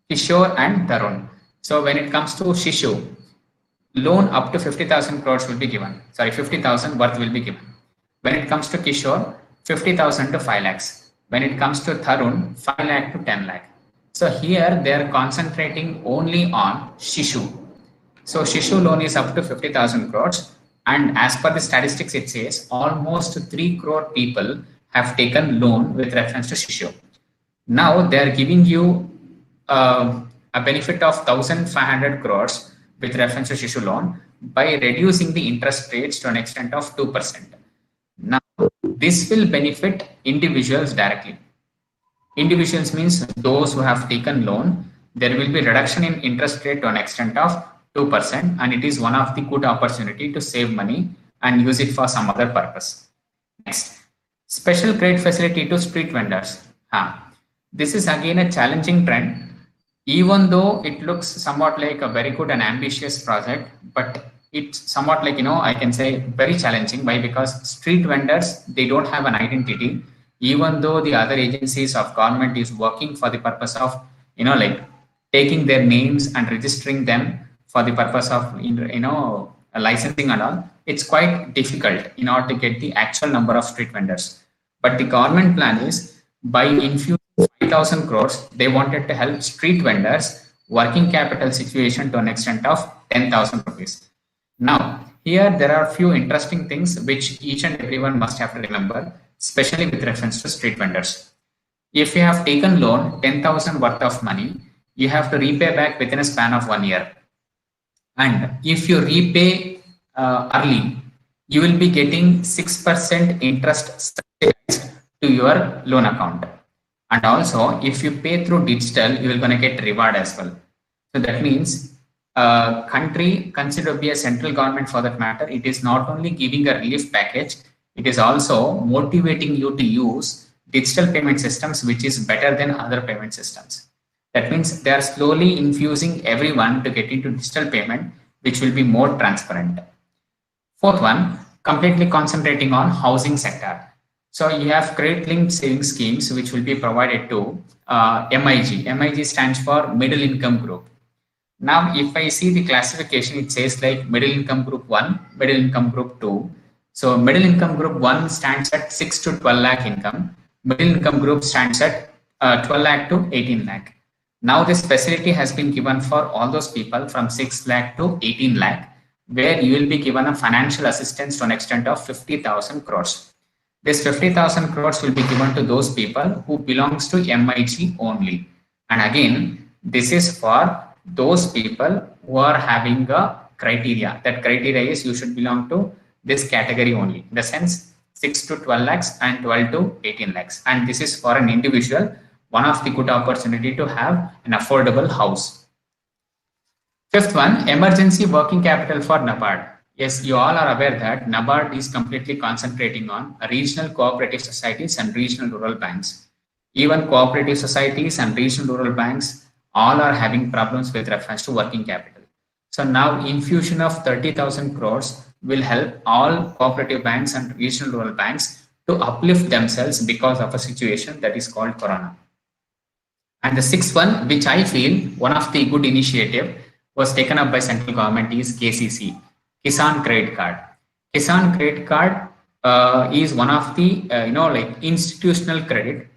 Kishore, and Tarun. So when it comes to Shishu, loan up to 50,000 crores will be given. Sorry, 50,000 worth will be given. When it comes to Kishore, 50,000 to 5 lakhs. When it comes to Tarun, 5 lakh to 10 lakh. So here they are concentrating only on Shishu. So Shishu loan is up to 50,000 crores. And as per the statistics, it says almost 3 crore people have taken loan with reference to Shishu. Now they are giving you a benefit of 1,500 crores with reference to Shishu loan by reducing the interest rates to an extent of 2%. Now, this will benefit individuals directly. Individuals means those who have taken loan, there will be reduction in interest rate to an extent of 2%, and it is one of the good opportunity to save money and use it for some other purpose. Next, special credit facility to street vendors. This is again a challenging trend, even though it looks somewhat like a very good and ambitious project, but it's somewhat like, I can say very challenging. Why? Because street vendors, they don't have an identity, even though the other agencies of government is working for the purpose of, like taking their names and registering them for the purpose of, licensing and all. It's quite difficult in order to get the actual number of street vendors. But the government plan is by infusing 5,000 crores, they wanted to help street vendors working capital situation to an extent of 10,000 rupees. Now, here there are a few interesting things which each and everyone must have to remember, especially with reference to street vendors. If you have taken loan 10,000 worth of money, you have to repay back within a span of 1 year. And if you repay early, you will be getting 6% interest to your loan account. And also, if you pay through digital, you will going to get reward as well. So that means country considered to be a central government for that matter, it is not only giving a relief package, it is also motivating you to use digital payment systems, which is better than other payment systems. That means they are slowly infusing everyone to get into digital payment, which will be more transparent. Fourth one, completely concentrating on housing sector. So you have credit-linked savings schemes which will be provided to MIG. MIG stands for middle income group. Now, if I see the classification, it says like middle income group 1, middle income group 2. So middle income group 1 stands at 6 to 12 lakh income. Middle income group stands at 12 lakh to 18 lakh. Now this facility has been given for all those people from 6 lakh to 18 lakh, where you will be given a financial assistance to an extent of 50,000 crores. This 50,000 crores will be given to those people who belongs to MIG only. And again, this is for those people who are having a criteria. That criteria is you should belong to this category only. In the sense 6 to 12 lakhs and 12 to 18 lakhs. And this is for an individual, one of the good opportunity to have an affordable house. Fifth one, emergency working capital for NABARD. Yes, you all are aware that NABARD is completely concentrating on regional cooperative societies and regional rural banks. Even cooperative societies and regional rural banks all are having problems with reference to working capital. So now infusion of 30,000 crores will help all cooperative banks and regional rural banks to uplift themselves because of a situation that is called Corona. And the sixth one, which I feel one of the good initiative was taken up by central government, is KCC, Kisan Credit Card. Kisan Credit Card is one of the like institutional credit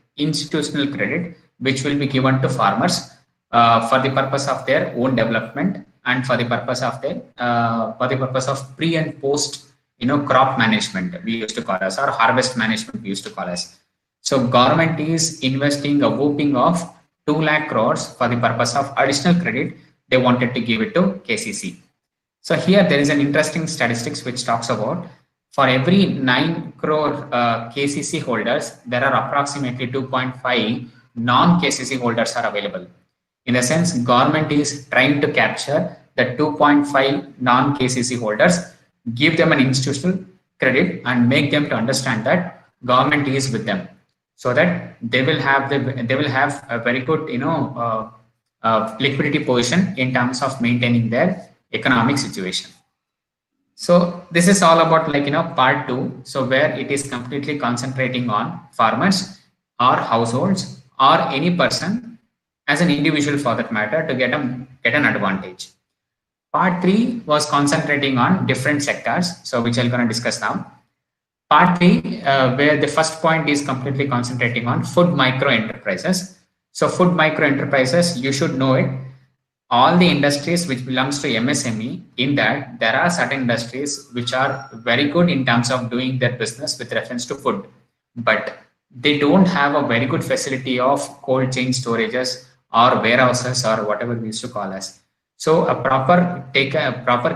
which will be given to farmers for the purpose of their own development and for the purpose of pre and post crop management, we used to call as, or harvest management we used to call as. So government is investing a whopping of 2 lakh crores for the purpose of additional credit. They wanted to give it to KCC. So here there is an interesting statistics which talks about for every 9 crore KCC holders, there are approximately 2.5 non-KCC holders are available. In the sense, government is trying to capture the 2.5 non-KCC holders, give them an institutional credit and make them to understand that government is with them, so that they will have a very good liquidity position in terms of maintaining their economic situation. So this is all about part 2. So where it is completely concentrating on farmers or households or any person as an individual for that matter to get an advantage. Part 3 was concentrating on different sectors, so which I'm going to discuss now. Part 3, where the first point is completely concentrating on food micro enterprises. So food micro enterprises, you should know it. All the industries which belongs to MSME, in that there are certain industries which are very good in terms of doing their business with reference to food, but they don't have a very good facility of cold chain storages or warehouses or whatever we used to call as. So a proper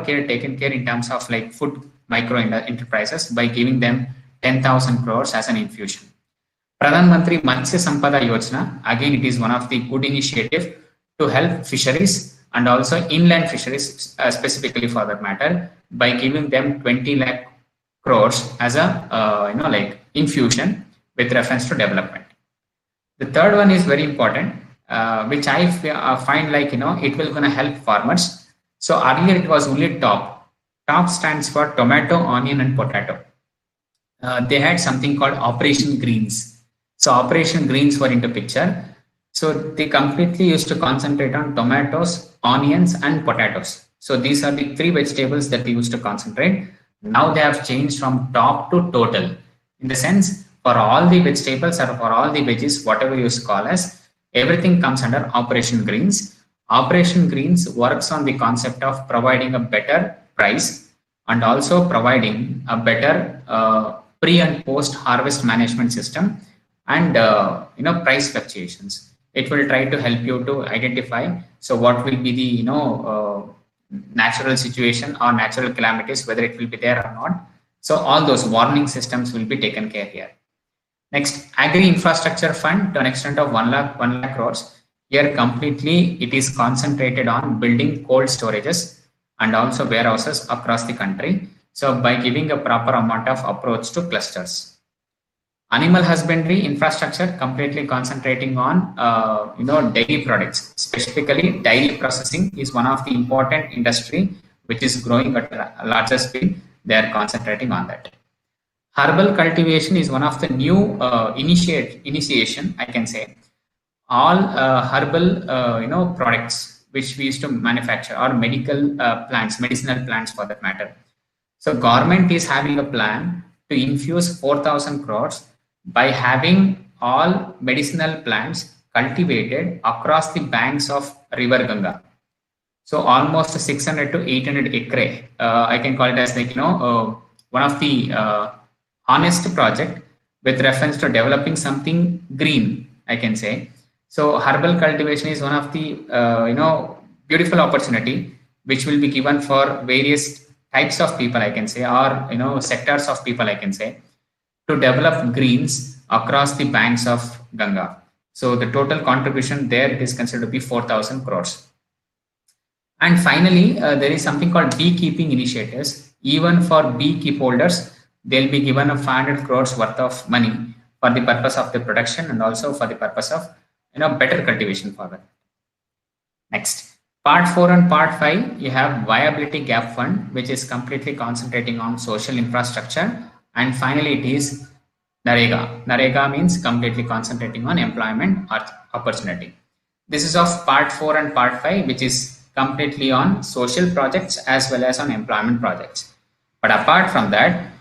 care taken care in terms of like food micro enterprises by giving them 10,000 crores as an infusion. Pradhan Mantri Matsya Sampada Yojana, again it is one of the good initiative to help fisheries and also inland fisheries specifically for that matter by giving them 20 lakh crores as a infusion with reference to development. The third one is very important, which I find it will gonna help farmers. So earlier it was only TOP. TOP stands for tomato, onion and potato. They had something called Operation Greens. So Operation Greens were into picture. So they completely used to concentrate on tomatoes, onions and potatoes. So these are the 3 vegetables that they used to concentrate. Now they have changed from TOP to total. In the sense, for all the vegetables or for all the veggies, whatever you call as, everything comes under Operation Greens. Operation Greens works on the concept of providing a better price and also providing a better pre and post harvest management system and price fluctuations. It will try to help you to identify so what will be the natural situation or natural calamities, whether it will be there or not. So all those warning systems will be taken care here. Next, Agri Infrastructure Fund to an extent of 1 lakh crores. Here completely it is concentrated on building cold storages and also warehouses across the country. So by giving a proper amount of approach to clusters. Animal husbandry infrastructure completely concentrating on dairy products. Specifically, dairy processing is one of the important industry which is growing at a larger speed. They are concentrating on that. Herbal cultivation is one of the new initiation, I can say. All herbal products which we used to manufacture, or medical plants, medicinal plants for that matter. So government is having a plan to infuse 4,000 crores by having all medicinal plants cultivated across the banks of river Ganga. So almost 600 to 800 acre. I can call it as one of the honest project with reference to developing something green, I can say. So herbal cultivation is one of the beautiful opportunity which will be given for various types of people, I can say, or sectors of people, I can say, to develop greens across the banks of Ganga. So the total contribution there is considered to be 4,000 crores. And finally, there is something called beekeeping initiatives. Even for beekeep holders, they'll be given a 500 crores worth of money for the purpose of the production and also for the purpose of better cultivation for that. Next, part 4 and part 5, you have viability gap fund, which is completely concentrating on social infrastructure. And finally, it is NREGA. NREGA means completely concentrating on employment opportunity. This is of part 4 and part 5, which is completely on social projects as well as on employment projects. But apart from that,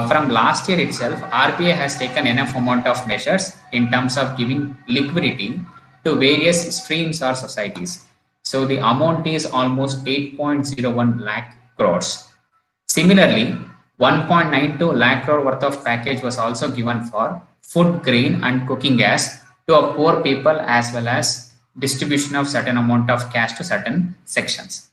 from last year itself, RBI has taken enough amount of measures in terms of giving liquidity to various streams or societies. So the amount is almost 8.01 lakh crores. Similarly, 1.92 lakh crore worth of package was also given for food grain and cooking gas to a poor people, as well as distribution of certain amount of cash to certain sections.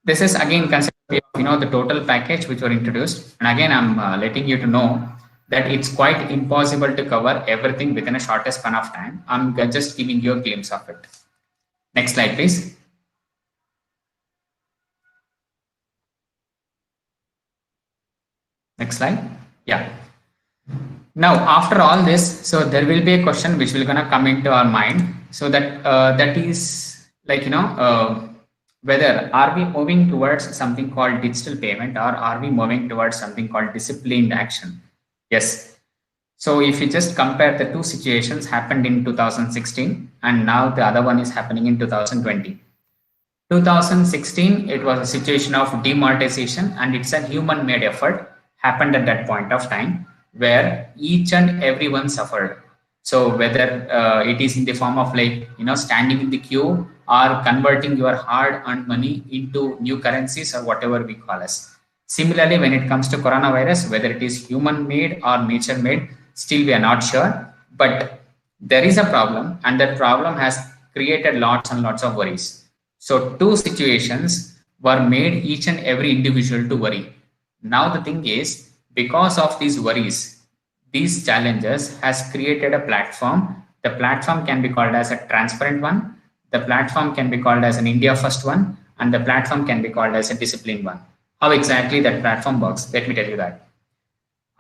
This is again considered the total package which were introduced. And again, I'm letting you to know that it's quite impossible to cover everything within a shortest span of time. I'm just giving you a glimpse of it. Next slide, please. Next slide. Yeah. Now, after all this, so there will be a question which will gonna come into our mind. So that that is like whether are we moving towards something called digital payment, or are we moving towards something called disciplined action? Yes. So if you just compare the two situations happened in 2016, and now the other one is happening in 2020. 2016, it was a situation of demonetization, and it's a human-made effort happened at that point of time, where each and everyone suffered. So whether it is in the form of standing in the queue, or converting your hard-earned money into new currencies, or whatever we call as. Similarly, when it comes to coronavirus, whether it is human-made or nature-made, still we are not sure. But there is a problem, and that problem has created lots and lots of worries. So two situations were made each and every individual to worry. Now the thing is, because of these worries, these challenges has created a platform. The platform can be called as a transparent one. The platform can be called as an India first one, and the platform can be called as a disciplined one. How exactly that platform works? Let me tell you that.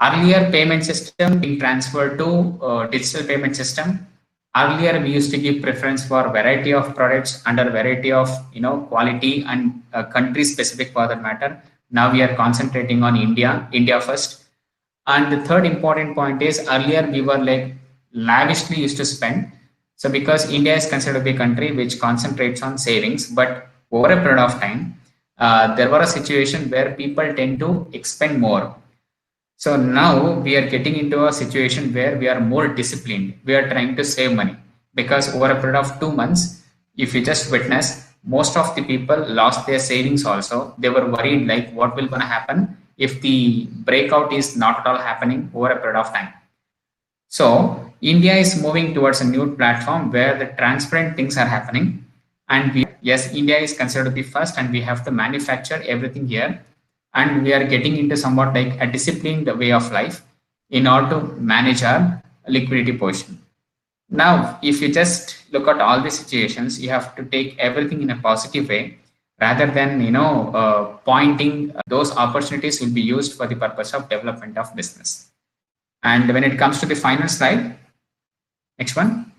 Earlier payment system being transferred to digital payment system. Earlier we used to give preference for variety of products under variety of quality and country specific for that matter. Now we are concentrating on India first. And the third important point is, earlier we were lavishly used to spend. So because India is considered to be a country which concentrates on savings, but over a period of time, there were a situation where people tend to expend more. So now we are getting into a situation where we are more disciplined. We are trying to save money, because over a period of 2 months, if you just witness, most of the people lost their savings also. They were worried what will gonna happen if the breakout is not at all happening over a period of time. So India is moving towards a new platform where the transparent things are happening. And yes, India is considered to be first, and we have to manufacture everything here. And we are getting into somewhat like a disciplined way of life in order to manage our liquidity portion. Now, if you just look at all these situations, you have to take everything in a positive way, rather than pointing those opportunities will be used for the purpose of development of business. And when it comes to the final slide, next one.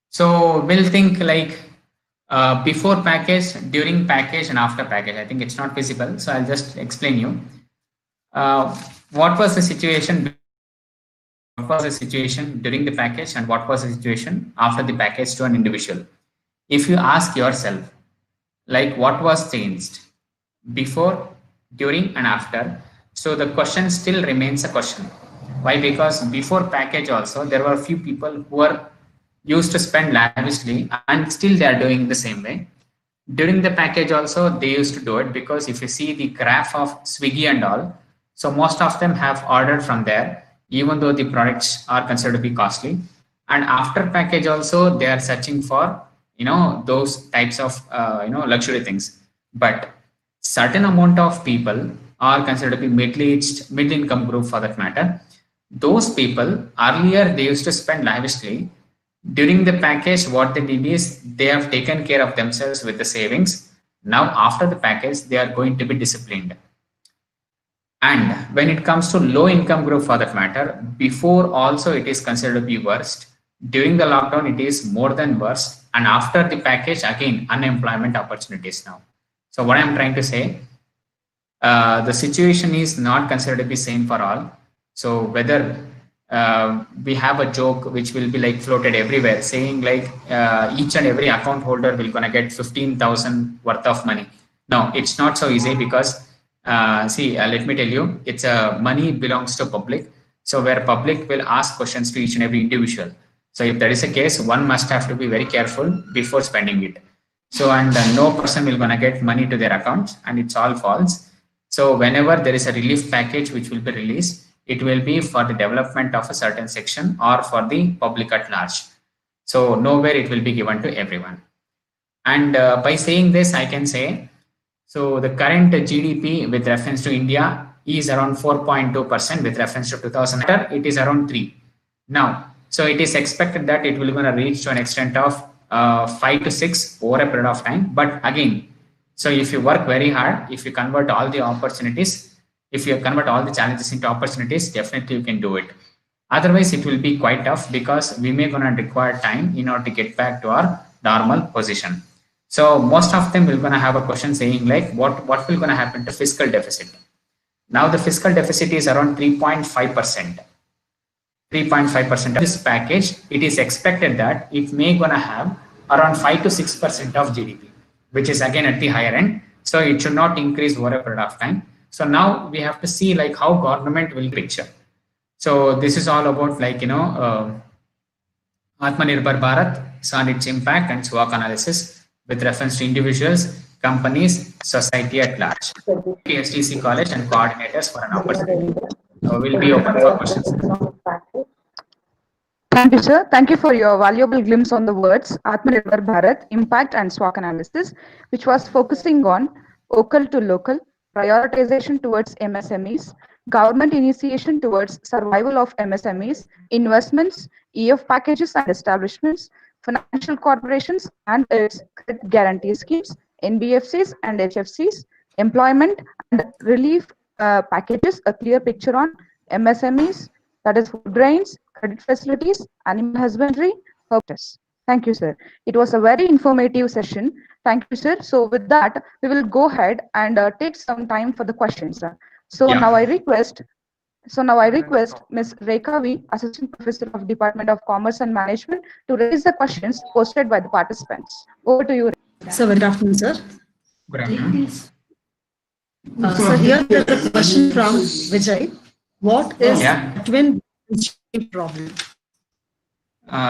So we'll think before package, during package, and after package. I think it's not visible, so I'll just explain you. What was the situation? What was the situation during the package, and what was the situation after the package to an individual? If you ask yourself, like what was changed before, during, and after, so the question still remains a question. Why? Because before package also there were a few people who were used to spend lavishly, and still they are doing the same way. During the package also they used to do it, because if you see the graph of Swiggy and all, so most of them have ordered from there, even though the products are considered to be costly. And after package also they are searching for those types of luxury things. But certain amount of people are considered to be middle income group for that matter. Those people earlier they used to spend lavishly. During the package, what they did is they have taken care of themselves with the savings. Now after the package they are going to be disciplined. And when it comes to low income group for that matter, before also it is considered to be worst. During the lockdown it is more than worst, and after the package again unemployment opportunities now. So what I'm trying to say, the situation is not considered to be same for all. So whether we have a joke which will be like floated everywhere saying like each and every account holder will gonna get 15,000 worth of money. No, it's not so easy, because let me tell you, it's money belongs to public. So where public will ask questions to each and every individual. So if that is the case, one must have to be very careful before spending it. So, and no person will gonna get money to their accounts, and it's all false. So whenever there is a relief package which will be released, it will be for the development of a certain section or for the public at large. So nowhere it will be given to everyone. And by saying this, I can say, so the current GDP with reference to India is around 4.2%, with reference to 2000, it is around 3. Now, so it is expected that it will going to reach to an extent of 5 to 6 over a period of time. But again, so if you work very hard, if you convert all the opportunities, if you convert all the challenges into opportunities, definitely you can do it. Otherwise, it will be quite tough, because we may going to require time in order to get back to our normal position. So most of them will going to have a question saying like, what will going to happen to fiscal deficit? Now the fiscal deficit is around 3.5%. 3.5% of this package, it is expected that it may going to have around 5 to 6% of GDP, which is again at the higher end. So it should not increase over a period of time. So now we have to see like how government will picture. So this is all about like, Atmanirbhar Bharat, on its impact and SWOT analysis with reference to individuals, companies, society at large. SDC College and coordinators for an opportunity. So we'll be open for questions. Thank you, sir. Thank you for your valuable glimpse on the words Atmanirbhar Bharat, impact and SWOT analysis, which was focusing on local to local, prioritization towards MSMEs, government initiation towards survival of MSMEs, investments, EF packages and establishments, financial corporations and its credit guarantee schemes, NBFCs and HFCs, employment and relief packages, a clear picture on MSMEs, that is food grains, credit facilities, animal husbandry, purpose. Thank you, sir. It was a very informative session. Thank you, sir. So with that, we will go ahead and take some time for the questions. So now I request Ms. Rekha V, Assistant Professor of Department of Commerce and Management, to raise the questions posted by the participants. Over to you. So good afternoon, sir. Good afternoon. So here is a question from Vijay. What is twin balance sheet problem?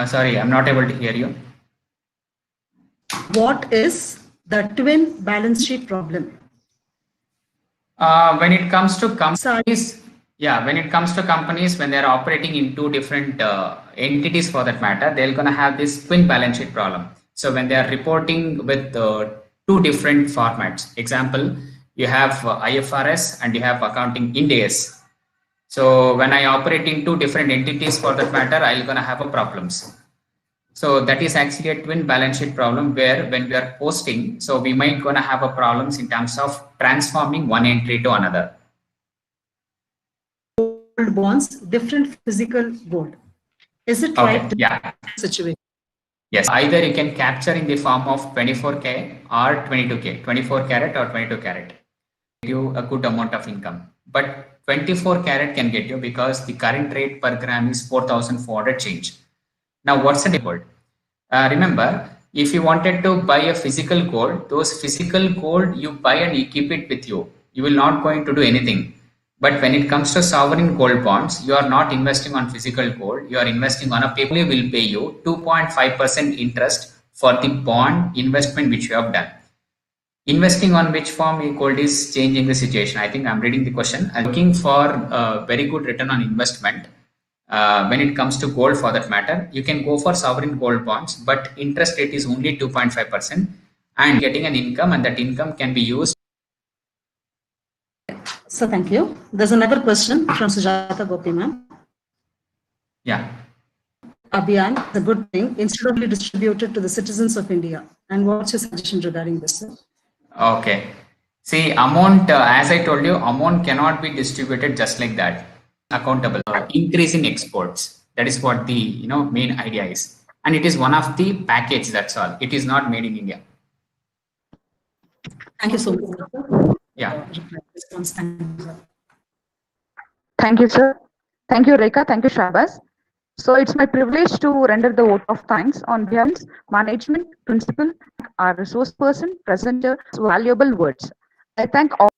Sorry, I'm not able to hear you. What is the twin balance sheet problem? When it comes to companies, when they're operating in two different entities for that matter, they're going to have this twin balance sheet problem. So when they are reporting with two different formats, example, you have IFRS and you have accounting Ind AS. So when I operate in two different entities for that matter, I'm going to have a problems. So that is actually a twin balance sheet problem, where when we are posting, so we might going to have a problems in terms of transforming one entry to another. Gold bonds, different physical gold. Is it right? Yeah. Situation. Yes, either you can capture in the form of 24K or 22K, 24 carat or 22 carat. Give you a good amount of income. But 24 carat can get you because the current rate per gram is 4,400 change. Now, what's the gold? Remember, if you wanted to buy a physical gold, those physical gold you buy and you keep it with you. You will not going to do anything. But when it comes to sovereign gold bonds, you are not investing on physical gold. You are investing on a paper will pay you 2.5% interest for the bond investment which you have done. Investing on which form gold is changing the situation. I think I'm reading the question. I'm looking for a very good return on investment. When it comes to gold for that matter, you can go for sovereign gold bonds, but interest rate is only 2.5% and getting an income, and that income can be used. So thank you. There's another question from Sujata Gopi ma'am. Yeah. Abhiyan, the good thing, instead of being distributed to the citizens of India. And what's your suggestion regarding this, sir? Okay. See, amount, as I told you, amount cannot be distributed just like that. Accountable. Increase in exports. That is what the main idea is. And it is one of the package, that's all. It is not made in India. Thank you so much, sir. Yeah. Thank you, sir. Thank you, Rekha. Thank you, Shabas. So it's my privilege to render the vote of thanks on behalf of management, principal, our resource person, presenter, valuable words. I thank all.